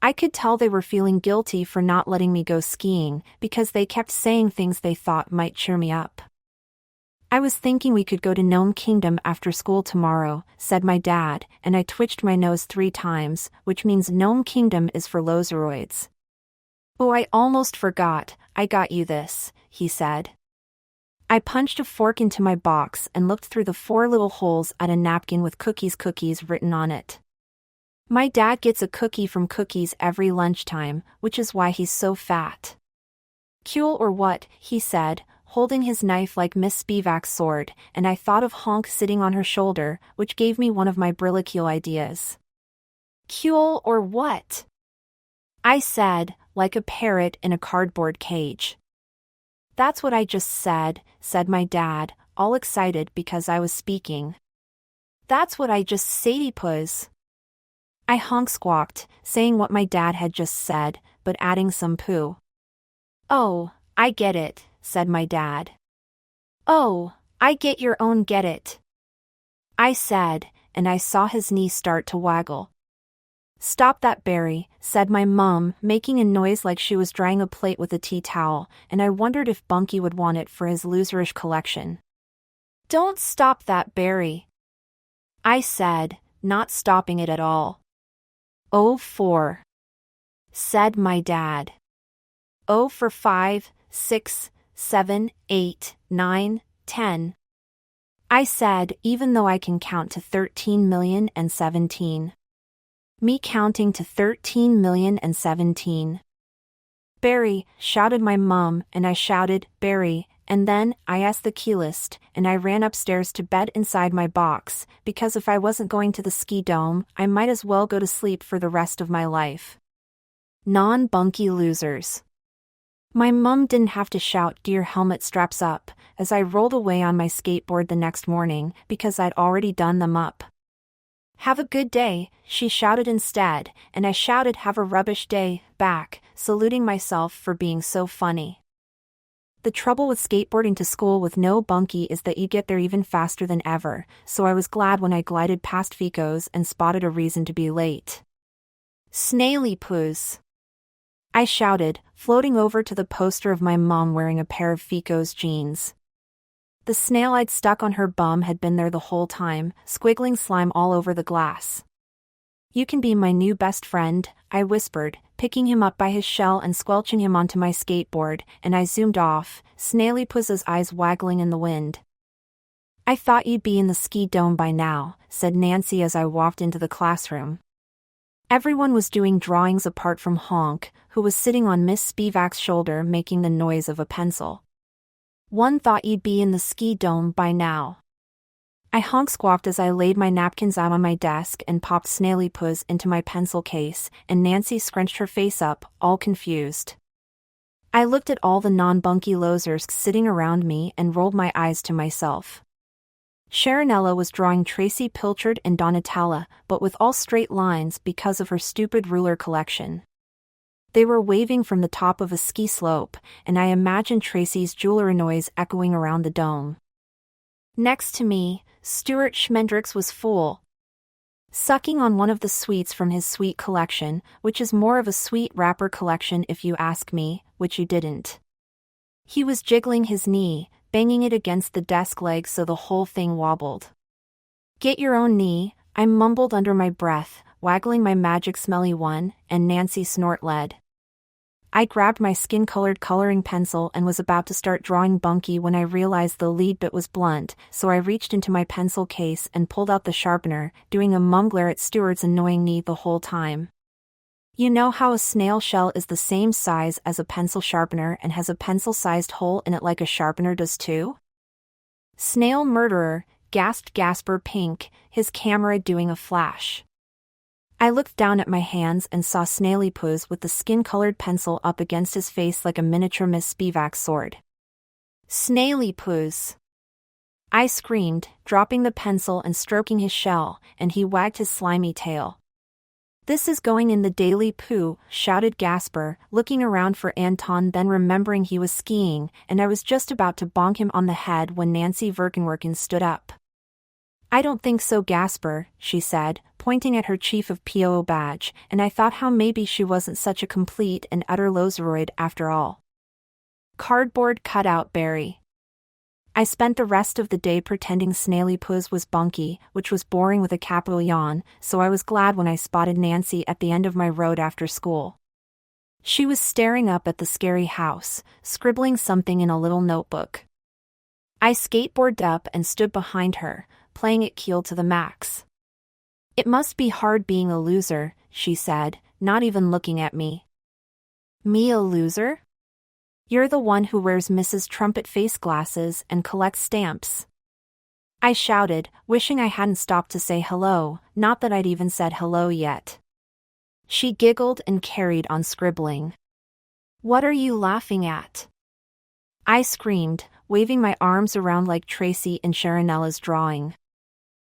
I could tell they were feeling guilty for not letting me go skiing, because they kept saying things they thought might cheer me up. "I was thinking we could go to Gnome Kingdom after school tomorrow," said my dad, and I twitched my nose 3 times, which means Gnome Kingdom is for loseroids. "Oh, I almost forgot, I got you this," he said. I punched a fork into my box and looked through the 4 little holes at a napkin with cookies written on it. My dad gets a cookie from Cookies every lunchtime, which is why he's so fat. "Cool or what?" he said, holding his knife like Miss Spivak's sword, and I thought of Honk sitting on her shoulder, which gave me one of my brilliant ideas. "Cool or what?" I said, like a parrot in a cardboard cage. "That's what I just said," said my dad, all excited because I was speaking. "That's what I just said, puss." I honk-squawked, saying what my dad had just said, but adding some poo. "Oh, I get it," said my dad. "Oh, I get your own get it," I said, and I saw his knee start to waggle. "Stop that, Barry," said my mom, making a noise like she was drying a plate with a tea towel, and I wondered if Bunky would want it for his loserish collection. "Don't stop that, Barry," I said, not stopping it at all. "Oh, 4," said my dad. "Oh, for 5, 6, 7, 8, 9, 10. I said, even though I can count to 13,017. Me counting to 13,017. "Barry," shouted my mom, and I shouted, "Barry," and then I asked the key list, and I ran upstairs to bed inside my box, because if I wasn't going to the ski dome, I might as well go to sleep for the rest of my life. Non-Bunky losers. My mum didn't have to shout, "Get your helmet straps up," as I rolled away on my skateboard the next morning, because I'd already done them up. "Have a good day," she shouted instead, and I shouted, "Have a rubbish day," back, saluting myself for being so funny. The trouble with skateboarding to school with no bunkie is that you get there even faster than ever, so I was glad when I glided past Fico's and spotted a reason to be late. "Snaily poos," I shouted, floating over to the poster of my mom wearing a pair of Fico's jeans. The snail I'd stuck on her bum had been there the whole time, squiggling slime all over the glass. "You can be my new best friend," I whispered, picking him up by his shell and squelching him onto my skateboard, and I zoomed off, Snaily Puss's eyes waggling in the wind. "I thought you'd be in the ski dome by now," said Nancy as I walked into the classroom. Everyone was doing drawings apart from Honk, who was sitting on Miss Spivak's shoulder making the noise of a pencil. "One thought you'd be in the ski dome by now." I honk-squawked as I laid my napkins out on my desk and popped Snaily Puss into my pencil case, and Nancy scrunched her face up, all confused. I looked at all the non-bunky losers sitting around me and rolled my eyes to myself. Sharonella was drawing Tracy Pilchard and Donatella, but with all straight lines because of her stupid ruler collection. They were waving from the top of a ski slope, and I imagined Tracy's jewelry noise echoing around the dome. Next to me, Stuart Schmendricks was full, sucking on one of the sweets from his sweet collection, which is more of a sweet wrapper collection if you ask me, which you didn't. He was jiggling his knee, banging it against the desk leg so the whole thing wobbled. "Get your own knee," I mumbled under my breath, waggling my magic smelly one, and Nancy snort-led. I grabbed my skin-colored coloring pencil and was about to start drawing Bunky when I realized the lead bit was blunt, so I reached into my pencil case and pulled out the sharpener, doing a mum-glare at Stuart's annoying knee the whole time. You know how a snail shell is the same size as a pencil sharpener and has a pencil-sized hole in it like a sharpener does too? "Snail murderer," gasped Gasper Pink, his camera doing a flash. I looked down at my hands and saw Snaily Puss with the skin-colored pencil up against his face like a miniature Miss Spivak sword. "Snaily Puss!" I screamed, dropping the pencil and stroking his shell, and he wagged his slimy tail. "This is going in the daily poo," shouted Gasper, looking around for Anton, then remembering he was skiing, and I was just about to bonk him on the head when Nancy Verkenwerken stood up. "I don't think so, Gasper," she said, pointing at her Chief of POO badge, and I thought how maybe she wasn't such a complete and utter loseroid after all. Cardboard cutout Barry. I spent the rest of the day pretending Snaily Puss was Bunky, which was boring with a capital yawn, so I was glad when I spotted Nancy at the end of my road after school. She was staring up at the scary house, scribbling something in a little notebook. I skateboarded up and stood behind her, playing it keel to the max. "It must be hard being a loser," she said, not even looking at me. "Me a loser? You're the one who wears Mrs. Trumpet face glasses and collects stamps," I shouted, wishing I hadn't stopped to say hello, not that I'd even said hello yet. She giggled and carried on scribbling. "What are you laughing at?" I screamed, waving my arms around like Tracy in Sharonella's drawing.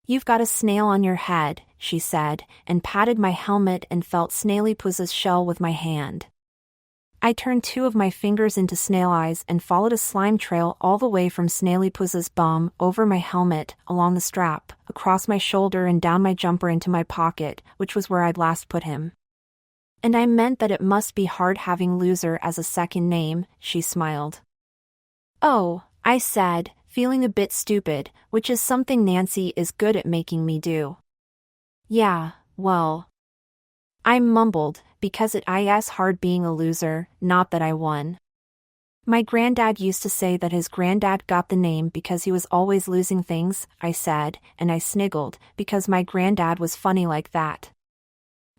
"You've got a snail on your head," she said, and patted my helmet and felt Snailipuz's shell with my hand. I turned two of my fingers into snail eyes and followed a slime trail all the way from Snailipuz's bum, over my helmet, along the strap, across my shoulder and down my jumper into my pocket, which was where I'd last put him. And I meant that it must be hard having Loser as a second name, she smiled. Oh, I said, feeling a bit stupid, which is something Nancy is good at making me do. Yeah, well. I mumbled, because it is hard being a loser, not that I won. My granddad used to say that his granddad got the name because he was always losing things, I said, and I sniggled, because my granddad was funny like that.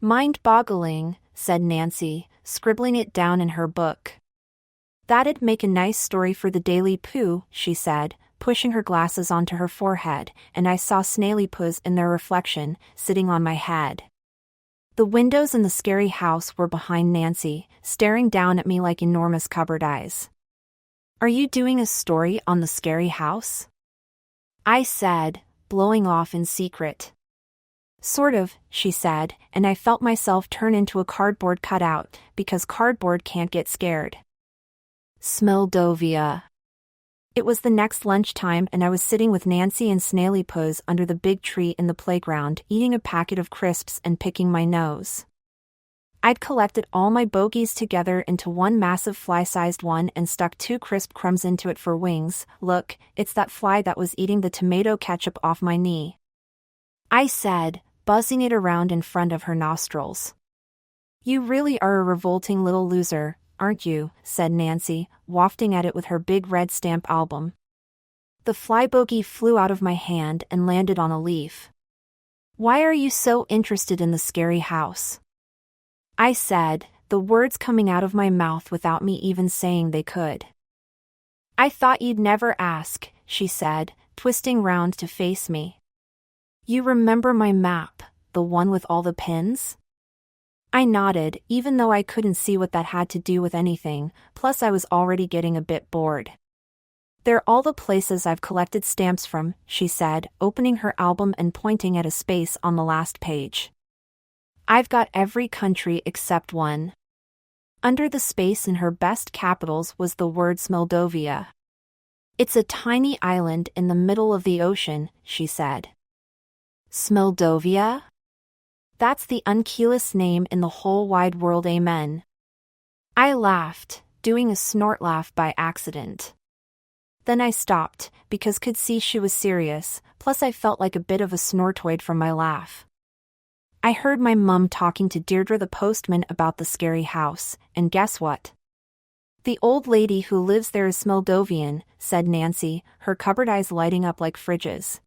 Mind-boggling, said Nancy, scribbling it down in her book. That'd make a nice story for the Daily Pooh, she said, pushing her glasses onto her forehead, and I saw Snailipuz in their reflection, sitting on my head. The windows in the scary house were behind Nancy, staring down at me like enormous cupboard eyes. Are you doing a story on the scary house? I said, blowing off in secret. Sort of, she said, and I felt myself turn into a cardboard cutout, because cardboard can't get scared. Smeldovia. It was the next lunchtime and I was sitting with Nancy and Snailipuz under the big tree in the playground, eating a packet of crisps and picking my nose. I'd collected all my bogeys together into one massive fly-sized one and stuck 2 crisp crumbs into it for wings. Look, it's that fly that was eating the tomato ketchup off my knee. I said, buzzing it around in front of her nostrils. You really are a revolting little loser, aren't you? Said Nancy, wafting at it with her big red stamp album. The fly bogey flew out of my hand and landed on a leaf. Why are you so interested in the scary house? I said, the words coming out of my mouth without me even saying they could. I thought you'd never ask, she said, twisting round to face me. You remember my map, the one with all the pins? I nodded, even though I couldn't see what that had to do with anything, plus I was already getting a bit bored. They're all the places I've collected stamps from, she said, opening her album and pointing at a space on the last page. I've got every country except one. Under the space in her best capitals was the word Smeldovia. It's a tiny island in the middle of the ocean, she said. Smeldovia? That's the unkeelest name in the whole wide world, amen. I laughed, doing a snort laugh by accident. Then I stopped, because could see she was serious, plus I felt like a bit of a snortoid from my laugh. I heard my mum talking to Deirdre the postman about the scary house, and guess what? The old lady who lives there is Smeldovian, said Nancy, her cupboard eyes lighting up like fridges.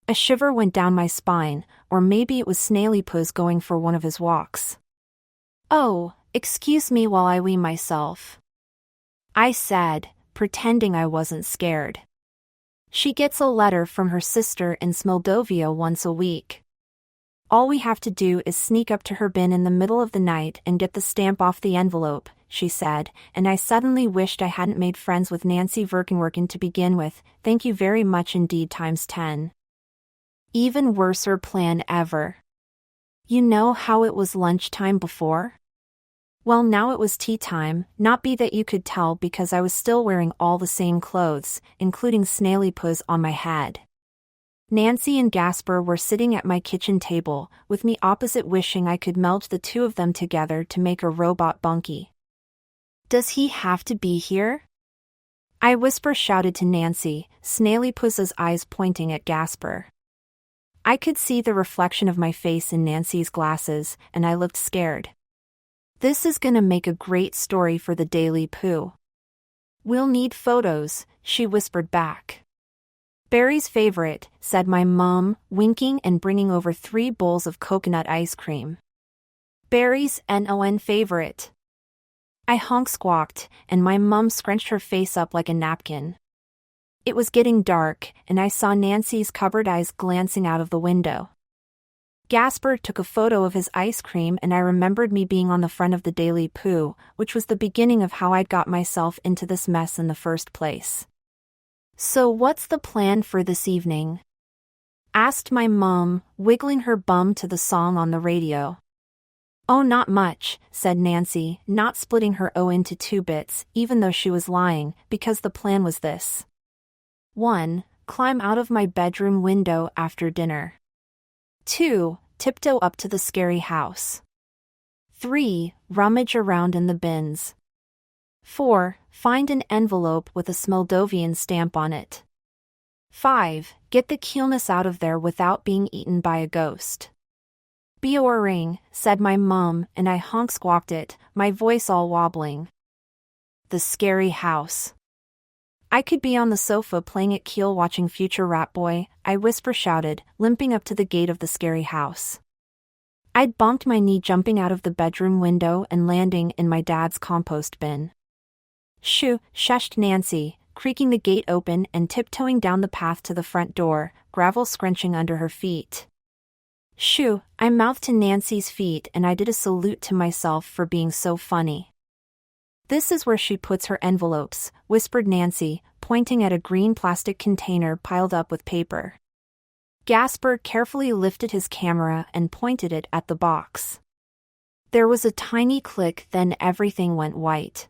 A shiver went down my spine, or maybe it was Snailipuz going for one of his walks. Oh, excuse me while I wee myself. I said, pretending I wasn't scared. She gets a letter from her sister in Smeldovia once a week. All we have to do is sneak up to her bin in the middle of the night and get the stamp off the envelope, she said, and I suddenly wished I hadn't made friends with Nancy Verkenwerken to begin with. Thank you very much indeed times 10. Even worser plan ever. You know how it was lunchtime before? Well, now it was tea time, not be that you could tell because I was still wearing all the same clothes, including Snailipuz on my head. Nancy and Gasper were sitting at my kitchen table, with me opposite wishing I could meld the two of them together to make a robot Bunky. Does he have to be here? I whisper-shouted to Nancy, Snailipuz's eyes pointing at Gasper. I could see the reflection of my face in Nancy's glasses, and I looked scared. This is gonna make a great story for the Daily Pooh. We'll need photos, she whispered back. Barry's favorite, said my mom, winking and bringing over 3 bowls of coconut ice cream. Barry's NON favorite. I honk-squawked, and my mum scrunched her face up like a napkin. It was getting dark, and I saw Nancy's cupboard eyes glancing out of the window. Gasper took a photo of his ice cream and I remembered me being on the front of the Daily Pooh, which was the beginning of how I'd got myself into this mess in the first place. So what's the plan for this evening? asked my mom, wiggling her bum to the song on the radio. Oh, not much, said Nancy, not splitting her O into 2 bits, even though she was lying, because the plan was this. 1. Climb out of my bedroom window after dinner. 2. Tiptoe up to the scary house. 3. Rummage around in the bins. 4. Find an envelope with a Moldovan stamp on it. 5. Get the keelness out of there without being eaten by a ghost. Boring, said my mum, and I honk-squawked it, my voice all wobbling. The scary house. I could be on the sofa playing at Keel watching Future Rat Boy, I whisper-shouted, limping up to the gate of the scary house. I'd bonked my knee jumping out of the bedroom window and landing in my dad's compost bin. Shoo, shushed Nancy, creaking the gate open and tiptoeing down the path to the front door, gravel scrunching under her feet. Shoo, I mouthed to Nancy's feet and I did a salute to myself for being so funny. This is where she puts her envelopes, whispered Nancy, pointing at a green plastic container piled up with paper. Gasper carefully lifted his camera and pointed it at the box. There was a tiny click, then everything went white.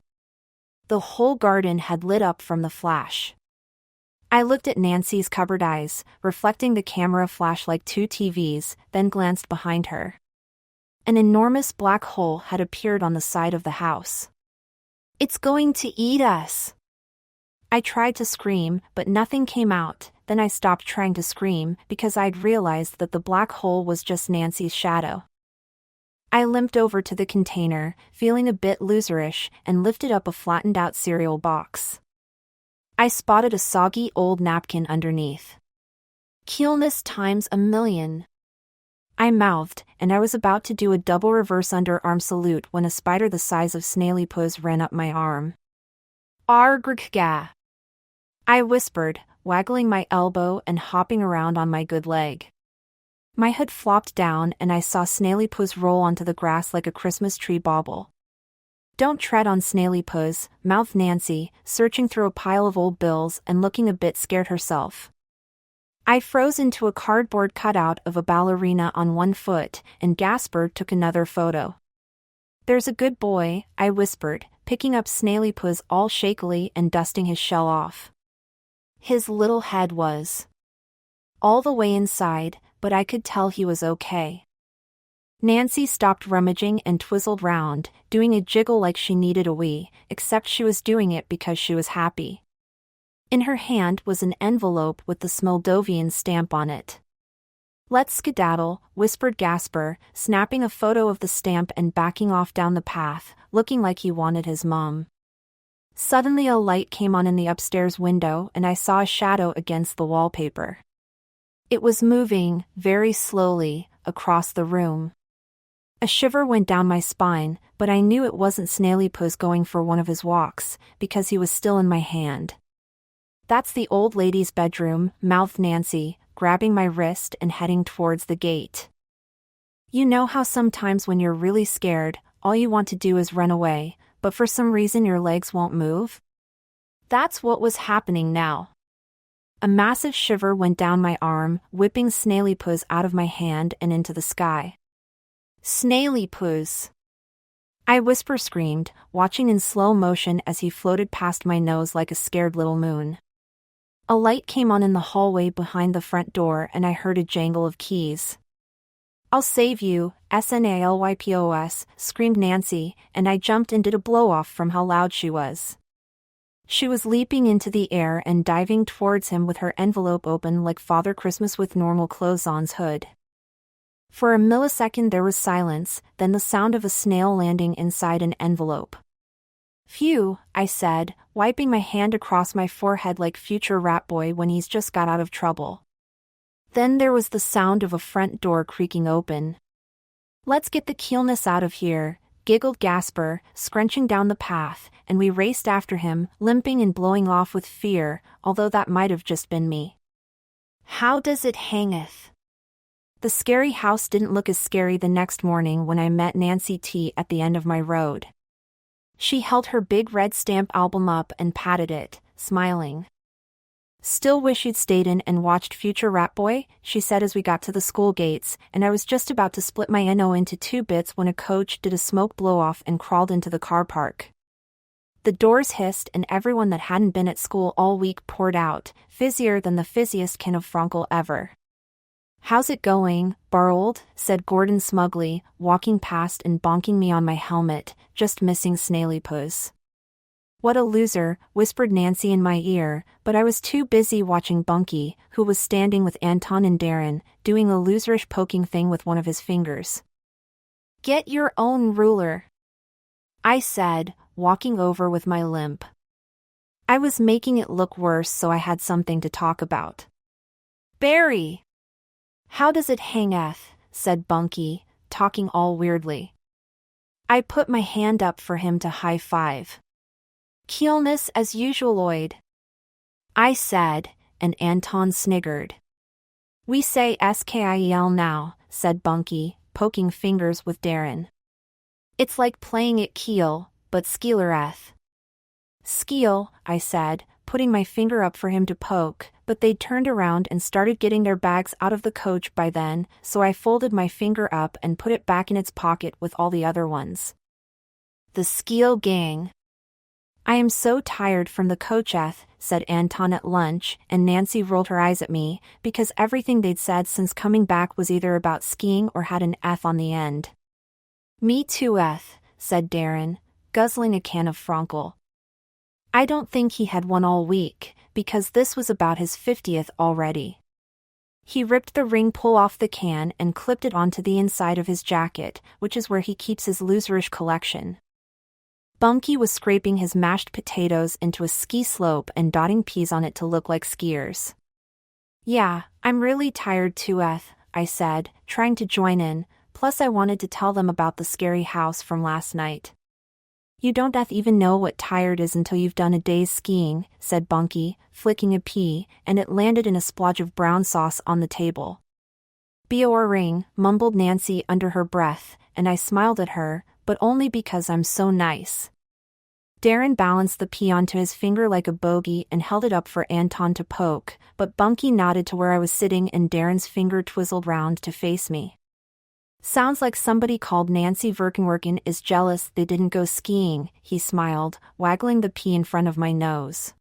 The whole garden had lit up from the flash. I looked at Nancy's cupboard eyes, reflecting the camera flash like 2 TVs, then glanced behind her. An enormous black hole had appeared on the side of the house. It's going to eat us! I tried to scream, but nothing came out. Then I stopped trying to scream because I'd realized that the black hole was just Nancy's shadow. I limped over to the container, feeling a bit loserish, and lifted up a flattened-out cereal box. I spotted a soggy old napkin underneath. Keelness times 1,000,000. I mouthed, and I was about to do a double reverse underarm salute when a spider the size of Snaily Puss ran up my arm. Argrgga! I whispered, waggling my elbow and hopping around on my good leg. My hood flopped down and I saw Snaily Puss roll onto the grass like a Christmas tree bauble. Don't tread on Snaily Puss, mouthed Nancy, searching through a pile of old bills and looking a bit scared herself. I froze into a cardboard cutout of a ballerina on one foot, and Gasper took another photo. There's a good boy, I whispered, picking up Snaily Puss all shakily and dusting his shell off. His little head was all the way inside, but I could tell he was okay. Nancy stopped rummaging and twizzled round, doing a jiggle like she needed a wee, except she was doing it because she was happy. In her hand was an envelope with the Moldovan stamp on it. Let's skedaddle, whispered Gasper, snapping a photo of the stamp and backing off down the path, looking like he wanted his mom. Suddenly a light came on in the upstairs window and I saw a shadow against the wallpaper. It was moving, very slowly, across the room. A shiver went down my spine, but I knew it wasn't Snaily Puss going for one of his walks, because he was still in my hand. That's the old lady's bedroom, mouthed Nancy, grabbing my wrist and heading towards the gate. You know how sometimes when you're really scared, all you want to do is run away, but for some reason your legs won't move? That's what was happening now. A massive shiver went down my arm, whipping Snaily Puss out of my hand and into the sky. Snaily Puss! I whisper-screamed, watching in slow motion as he floated past my nose like a scared little moon. A light came on in the hallway behind the front door and I heard a jangle of keys. I'll save you, SNALYPOS, screamed Nancy, and I jumped and did a blow-off from how loud she was. She was leaping into the air and diving towards him with her envelope open like Father Christmas with normal clothes on's hood. For a millisecond there was silence, then the sound of a snail landing inside an envelope. Phew, I said, wiping my hand across my forehead like Future Rat Boy when he's just got out of trouble. Then there was the sound of a front door creaking open. Let's get the keelness out of here, giggled Gasper, scrunching down the path, and we raced after him, limping and blowing off with fear, although that might have just been me. How does it hangeth? The scary house didn't look as scary the next morning when I met Nancy T at the end of my road. She held her big red stamp album up and patted it, smiling. Still wish you'd stayed in and watched Future Rat Boy, she said as we got to the school gates, and I was just about to split my NO into 2 bits when a coach did a smoke blow-off and crawled into the car park. The doors hissed and everyone that hadn't been at school all week poured out, fizzier than the fizziest can of Frankel ever. "How's it going, Barold?" said Gordon smugly, walking past and bonking me on my helmet, just missing Snaily Puss. "What a loser," whispered Nancy in my ear, but I was too busy watching Bunky, who was standing with Anton and Darren, doing a loserish poking thing with one of his fingers. "Get your own ruler," I said, walking over with my limp. I was making it look worse, so I had something to talk about. "Barry! How does it hangeth?" said Bunky, talking all weirdly. I put my hand up for him to high-five. "Keelness as usualoid," I said, and Anton sniggered. "We say skiel now," said Bunky, poking fingers with Darren. "It's like playing at Kiel, but Skeelereth." "Skeel," I said, putting my finger up for him to poke, but they'd turned around and started getting their bags out of the coach by then, so I folded my finger up and put it back in its pocket with all the other ones. "The Skeel gang." "I am so tired from the coacheth," said Anton at lunch, and Nancy rolled her eyes at me, because everything they'd said since coming back was either about skiing or had an F on the end. "Me too, said Darren, guzzling a can of Frankel. I don't think he had one all week, because this was about his 50th already. He ripped the ring pull off the can and clipped it onto the inside of his jacket, which is where he keeps his loserish collection. Bunky was scraping his mashed potatoes into a ski slope and dotting peas on it to look like skiers. "Yeah, I'm really tired too, I said, trying to join in, plus I wanted to tell them about the scary house from last night. "You don't even know what tired is until you've done a day's skiing," said Bunky, flicking a pea, and it landed in a splodge of brown sauce on the table. "Boring," mumbled Nancy under her breath, and I smiled at her, but only because I'm so nice. Darren balanced the pea onto his finger like a bogey and held it up for Anton to poke, but Bunky nodded to where I was sitting and Darren's finger twizzled round to face me. "Sounds like somebody called Nancy Verkenwerken is jealous they didn't go skiing," he smiled, waggling the pea in front of my nose.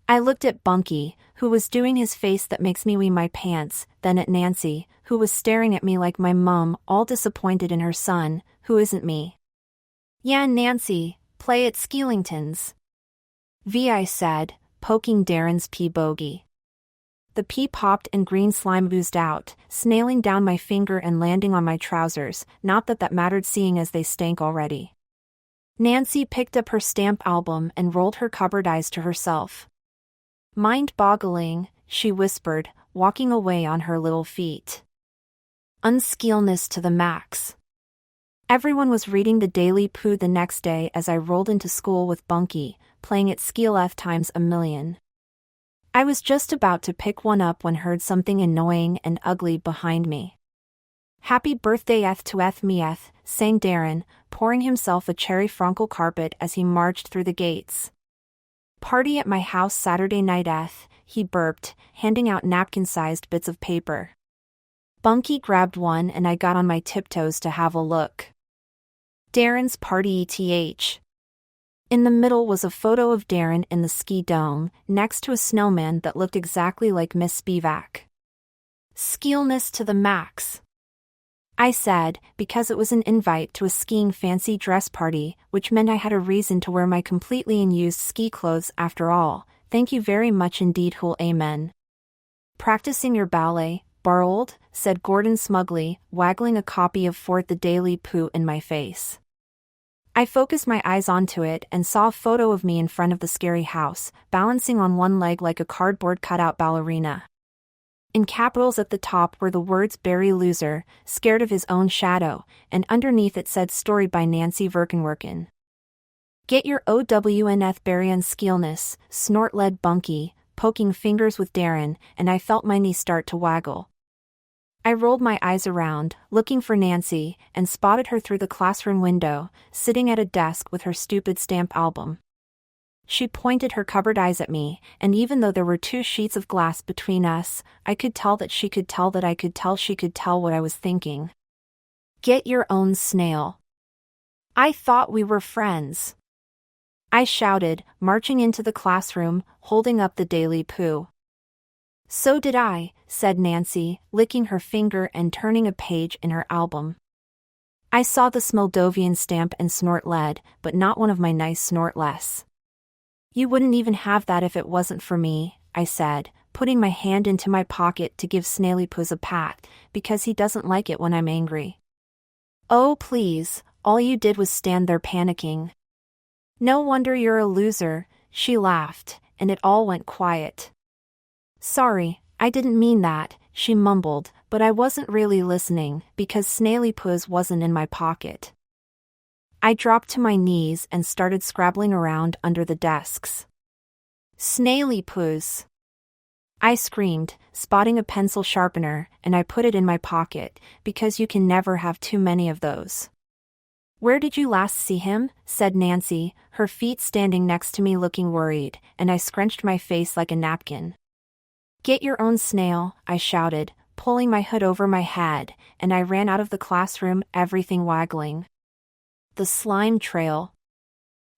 I looked at Bunky, who was doing his face that makes me wee my pants, then at Nancy, who was staring at me like my mum, all disappointed in her son, who isn't me. "Yeah, Nancy, play at Skeelington's," I said, poking Darren's pea bogey. The pea popped and green slime oozed out, snailing down my finger and landing on my trousers, not that mattered seeing as they stank already. Nancy picked up her stamp album and rolled her cupboard eyes to herself. "Mind-boggling," she whispered, walking away on her little feet. "Unskeelness to the max." Everyone was reading the Daily Pooh the next day as I rolled into school with Bunky, playing at Skeeleth times a million. I was just about to pick one up when heard something annoying and ugly behind me. "Happy birthday to me sang Darren, pouring himself a cherry Frankel carpet as he marched through the gates. "Party at my house Saturday night he burped, handing out napkin-sized bits of paper. Bunky grabbed one and I got on my tiptoes to have a look. Darren's party ETH. In the middle was a photo of Darren in the ski dome, next to a snowman that looked exactly like Miss Spivak. "Skeelness to the max," I said, because it was an invite to a skiing fancy dress party, which meant I had a reason to wear my completely unused ski clothes after all. "Thank you very much indeed, Hul Amen." "Practicing your ballet, Barold?" said Gordon smugly, waggling a copy of Fort the Daily Pooh in my face. I focused my eyes onto it and saw a photo of me in front of the scary house, balancing on one leg like a cardboard cutout ballerina. In capitals at the top were the words "Barry Loser, scared of his own shadow," and underneath it said "Story by Nancy Verkenwerken." "Get your OWNF Barry unskeelness," snort-led Bunky, poking fingers with Darren, and I felt my knee start to waggle. I rolled my eyes around, looking for Nancy, and spotted her through the classroom window, sitting at a desk with her stupid stamp album. She pointed her cupboard eyes at me, and even though there were 2 sheets of glass between us, I could tell that she could tell that I could tell she could tell what I was thinking. Get your own snail. I thought we were friends. I shouted, marching into the classroom, holding up the Daily Pooh. So did I, said Nancy, licking her finger and turning a page in her album. I saw the Moldovan stamp and snort lead, but not one of my nice snort less. You wouldn't even have that if it wasn't for me, I said, putting my hand into my pocket to give Snaillypoos a pat, because he doesn't like it when I'm angry. Oh please, all you did was stand there panicking. No wonder you're a loser, she laughed, and it all went quiet. Sorry, I didn't mean that, she mumbled, but I wasn't really listening, because Snaillypoos wasn't in my pocket. I dropped to my knees and started scrabbling around under the desks. Snaillypoos! I screamed, spotting a pencil sharpener, and I put it in my pocket, because you can never have too many of those. Where did you last see him? Said Nancy, her feet standing next to me looking worried, and I scrunched my face like a napkin. Get your own snail, I shouted, pulling my hood over my head, and I ran out of the classroom, everything waggling. The slime trail.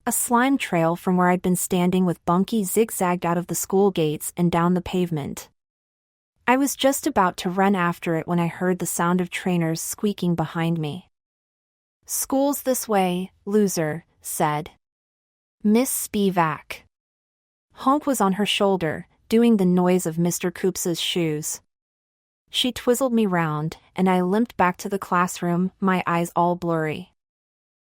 A slime trail from where I'd been standing with Bunky zigzagged out of the school gates and down the pavement. I was just about to run after it when I heard the sound of trainers squeaking behind me. School's this way, loser, said Miss Spivak. Honk was on her shoulder, doing the noise of Mr. Koops's shoes. She twizzled me round, and I limped back to the classroom, my eyes all blurry.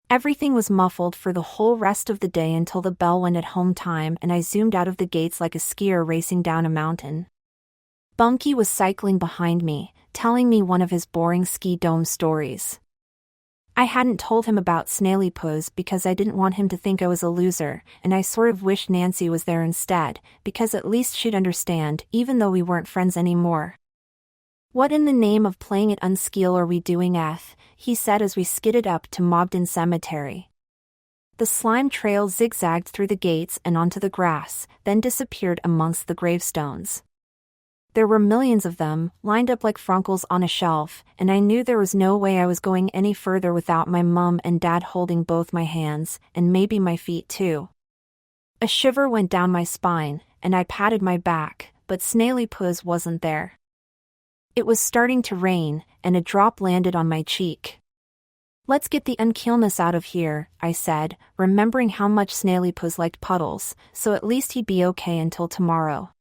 Everything was muffled for the whole rest of the day until the bell went at home time and I zoomed out of the gates like a skier racing down a mountain. Bunky was cycling behind me, telling me one of his boring ski dome stories. I hadn't told him about Snaillypoos because I didn't want him to think I was a loser, and I sort of wished Nancy was there instead, because at least she'd understand, even though we weren't friends anymore. What in the name of playing it unskill are we doing, he said as we skidded up to Mogden Cemetery. The slime trail zigzagged through the gates and onto the grass, then disappeared amongst the gravestones. There were millions of them, lined up like Frunkles on a shelf, and I knew there was no way I was going any further without my mum and dad holding both my hands, and maybe my feet too. A shiver went down my spine, and I patted my back, but Snaillypoos wasn't there. It was starting to rain, and a drop landed on my cheek. Let's get the unkillness out of here, I said, remembering how much Snaillypoos liked puddles, so at least he'd be okay until tomorrow.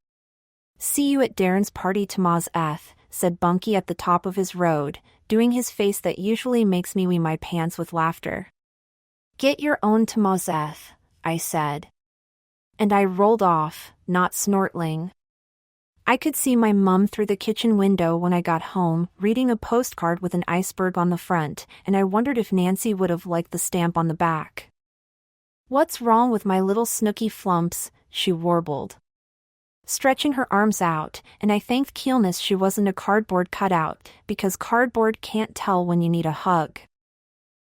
See you at Darren's party tomorrow's, said Bunky at the top of his road, doing his face that usually makes me wee my pants with laughter. Get your own tomorrow's, I said. And I rolled off, not snortling. I could see my mum through the kitchen window when I got home, reading a postcard with an iceberg on the front, and I wondered if Nancy would have liked the stamp on the back. What's wrong with my little snooky flumps, she warbled, stretching her arms out, and I thanked Keelness she wasn't a cardboard cutout, because cardboard can't tell when you need a hug.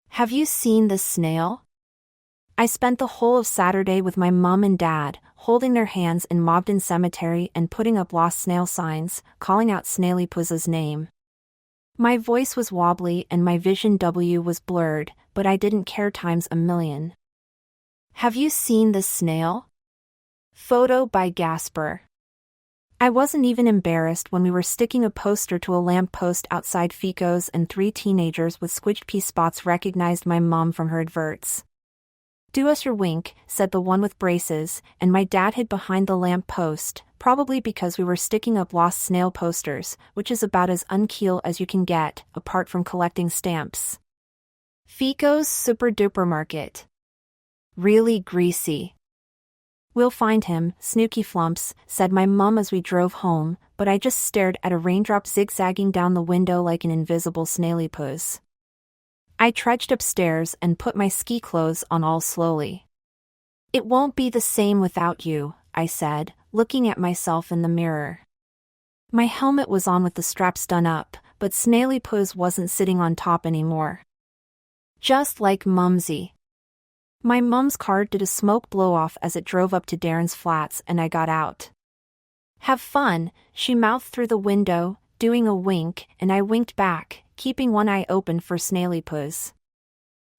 Have you seen this snail? I spent the whole of Saturday with my mum and dad, holding their hands in Mogden Cemetery and putting up lost snail signs, calling out Snaillypoos's name. My voice was wobbly and my vision was blurred, but I didn't care times a million. Have you seen this snail? Photo by Gasper. I wasn't even embarrassed when we were sticking a poster to a lamppost outside Fico's and 3 teenagers with squished pea spots recognized my mom from her adverts. Do us your wink, said the one with braces, and my dad hid behind the lamp post, probably because we were sticking up lost snail posters, which is about as unkeel as you can get, apart from collecting stamps. Fico's Super Duper Market. Really greasy. We'll find him, Snooky Flumps, said my mum as we drove home, but I just stared at a raindrop zigzagging down the window like an invisible Snaillypoos. I trudged upstairs and put my ski clothes on all slowly. It won't be the same without you, I said, looking at myself in the mirror. My helmet was on with the straps done up, but Snaillypoos wasn't sitting on top anymore. Just like Mumsy. My mom's car did a smoke blow-off as it drove up to Darren's flats and I got out. Have fun, she mouthed through the window, doing a wink, and I winked back, keeping one eye open for Snaily Puss.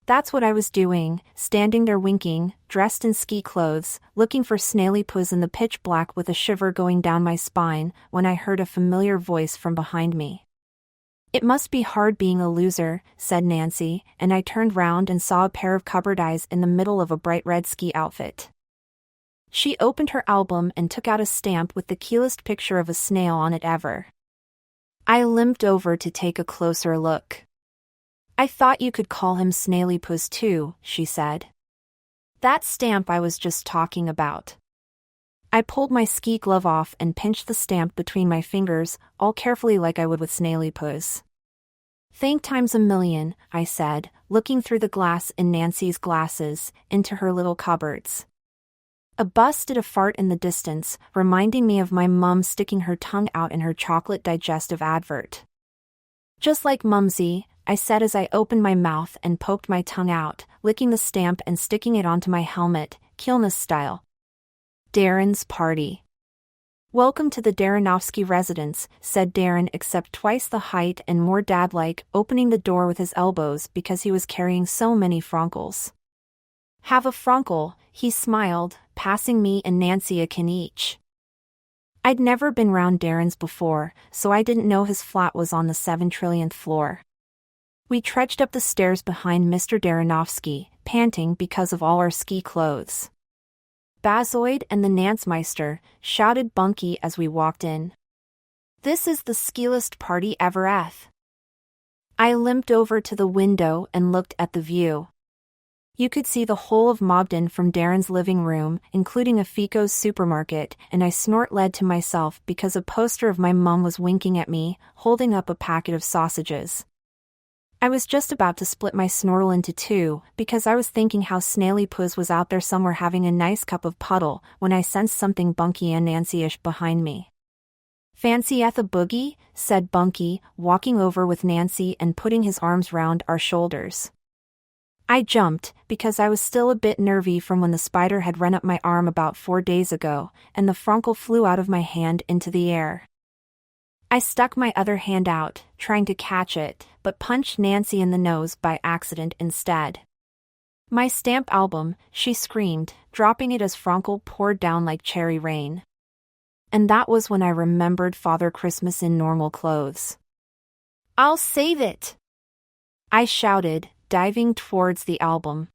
That's what I was doing, standing there winking, dressed in ski clothes, looking for Snaily Puss in the pitch black with a shiver going down my spine, when I heard a familiar voice from behind me. It must be hard being a loser, said Nancy, and I turned round and saw a pair of cupboard eyes in the middle of a bright red ski outfit. She opened her album and took out a stamp with the cutest picture of a snail on it ever. I limped over to take a closer look. I thought you could call him Snaily Puss too, she said. That stamp I was just talking about. I pulled my ski glove off and pinched the stamp between my fingers, all carefully like I would with Snaily Puss. Thank times a million, I said, looking through the glass in Nancy's glasses, into her little cupboards. A bus did a fart in the distance, reminding me of my mum sticking her tongue out in her chocolate digestive advert. Just like Mumsy, I said as I opened my mouth and poked my tongue out, licking the stamp and sticking it onto my helmet, Kilness style. Darren's party. Welcome to the Darrenovsky residence, said Darren, except twice the height and more dad-like, opening the door with his elbows because he was carrying so many Frankels. Have a Frankel, he smiled, passing me and Nancy a can each. I'd never been round Darren's before, so I didn't know his flat was on the 7 trillionth floor. We trudged up the stairs behind Mr. Darrenovsky, panting because of all our ski clothes. Bazoid and the Nancemeister, shouted Bunky as we walked in. This is the skillest party ever eth. I limped over to the window and looked at the view. You could see the whole of Mobden from Darren's living room, including a Fico's supermarket, and I snort-led to myself because a poster of my mum was winking at me, holding up a packet of sausages. I was just about to split my snortle into two, because I was thinking how Snaily Puss was out there somewhere having a nice cup of puddle, when I sensed something Bunky and Nancy-ish behind me. Fancy a boogie, said Bunky, walking over with Nancy and putting his arms round our shoulders. I jumped, because I was still a bit nervy from when the spider had run up my arm about 4 days ago, and the Frankel flew out of my hand into the air. I stuck my other hand out, trying to catch it, but punched Nancy in the nose by accident instead. My stamp album, she screamed, dropping it as Frankel poured down like cherry rain. And that was when I remembered Father Christmas in normal clothes. I'll save it! I shouted, diving towards the album.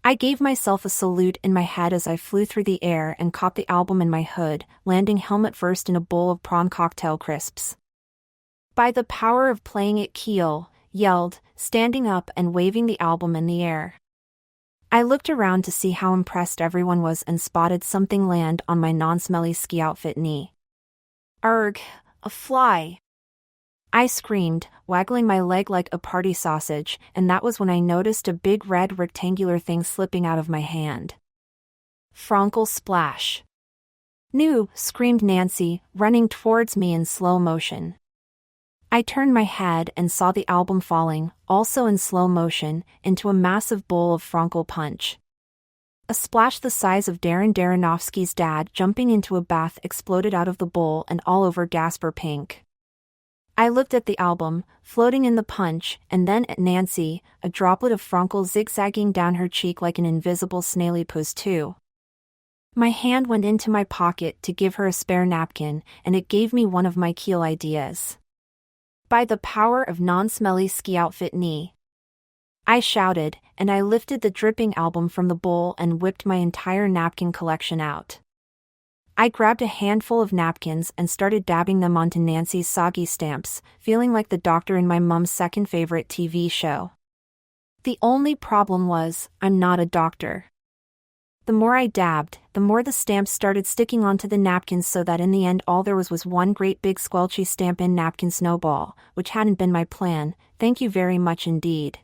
I gave myself a salute in my head as I flew through the air and caught the album in my hood, landing helmet first in a bowl of prawn cocktail crisps. By the power of playing it keel, yelled, standing up and waving the album in the air. I looked around to see how impressed everyone was and spotted something land on my non-smelly ski outfit knee. Arg, a fly! I screamed, waggling my leg like a party sausage, and that was when I noticed a big red rectangular thing slipping out of my hand. Frankel splash. "No!" screamed Nancy, running towards me in slow motion. I turned my head and saw the album falling, also in slow motion, into a massive bowl of Frankel punch. A splash the size of Darren Darrenovsky's dad jumping into a bath exploded out of the bowl and all over Gasper Pink. I looked at the album, floating in the punch, and then at Nancy, a droplet of Frankel zigzagging down her cheek like an invisible Snaily Puss too. My hand went into my pocket to give her a spare napkin, and it gave me one of my keel ideas. By the power of non-smelly ski outfit knee, I shouted, and I lifted the dripping album from the bowl and whipped my entire napkin collection out. I grabbed a handful of napkins and started dabbing them onto Nancy's soggy stamps, feeling like the doctor in my mom's second favorite TV show. The only problem was, I'm not a doctor. The more I dabbed, the more the stamps started sticking onto the napkins so that in the end all there was one great big squelchy stamp-in napkin snowball, which hadn't been my plan. Thank you very much indeed.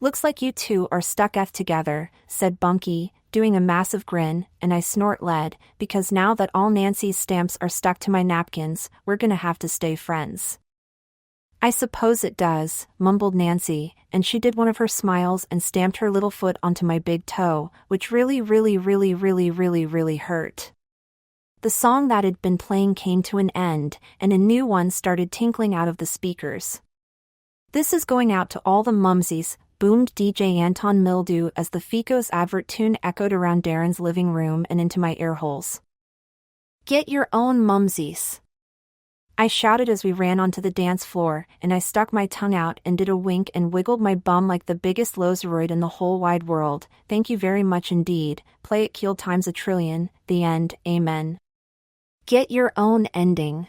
Looks like you two are stuck together, said Bunky, doing a massive grin, and I snort-led, because now that all Nancy's stamps are stuck to my napkins, we're gonna have to stay friends. I suppose it does, mumbled Nancy, and she did one of her smiles and stamped her little foot onto my big toe, which really hurt. The song that had been playing came to an end, and a new one started tinkling out of the speakers. This is going out to all the mumsies, boomed DJ Anton Mildew as the Ficos advert tune echoed around Darren's living room and into my earholes. Get your own mumsies, I shouted as we ran onto the dance floor, and I stuck my tongue out and did a wink and wiggled my bum like the biggest loseroid in the whole wide world. Thank you very much indeed. Play it Keel times a trillion. The end. Amen. Get your own ending.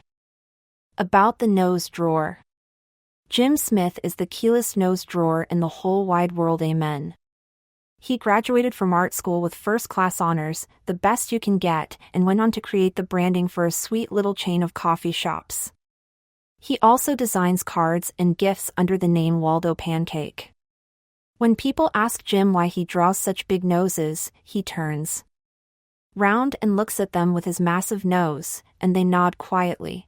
About the nose drawer. Jim Smith is the keelest nose drawer in the whole wide world. Amen. He graduated from art school with first-class honors, the best you can get, and went on to create the branding for a sweet little chain of coffee shops. He also designs cards and gifts under the name Waldo Pancake. When people ask Jim why he draws such big noses, he turns round and looks at them with his massive nose, and they nod quietly.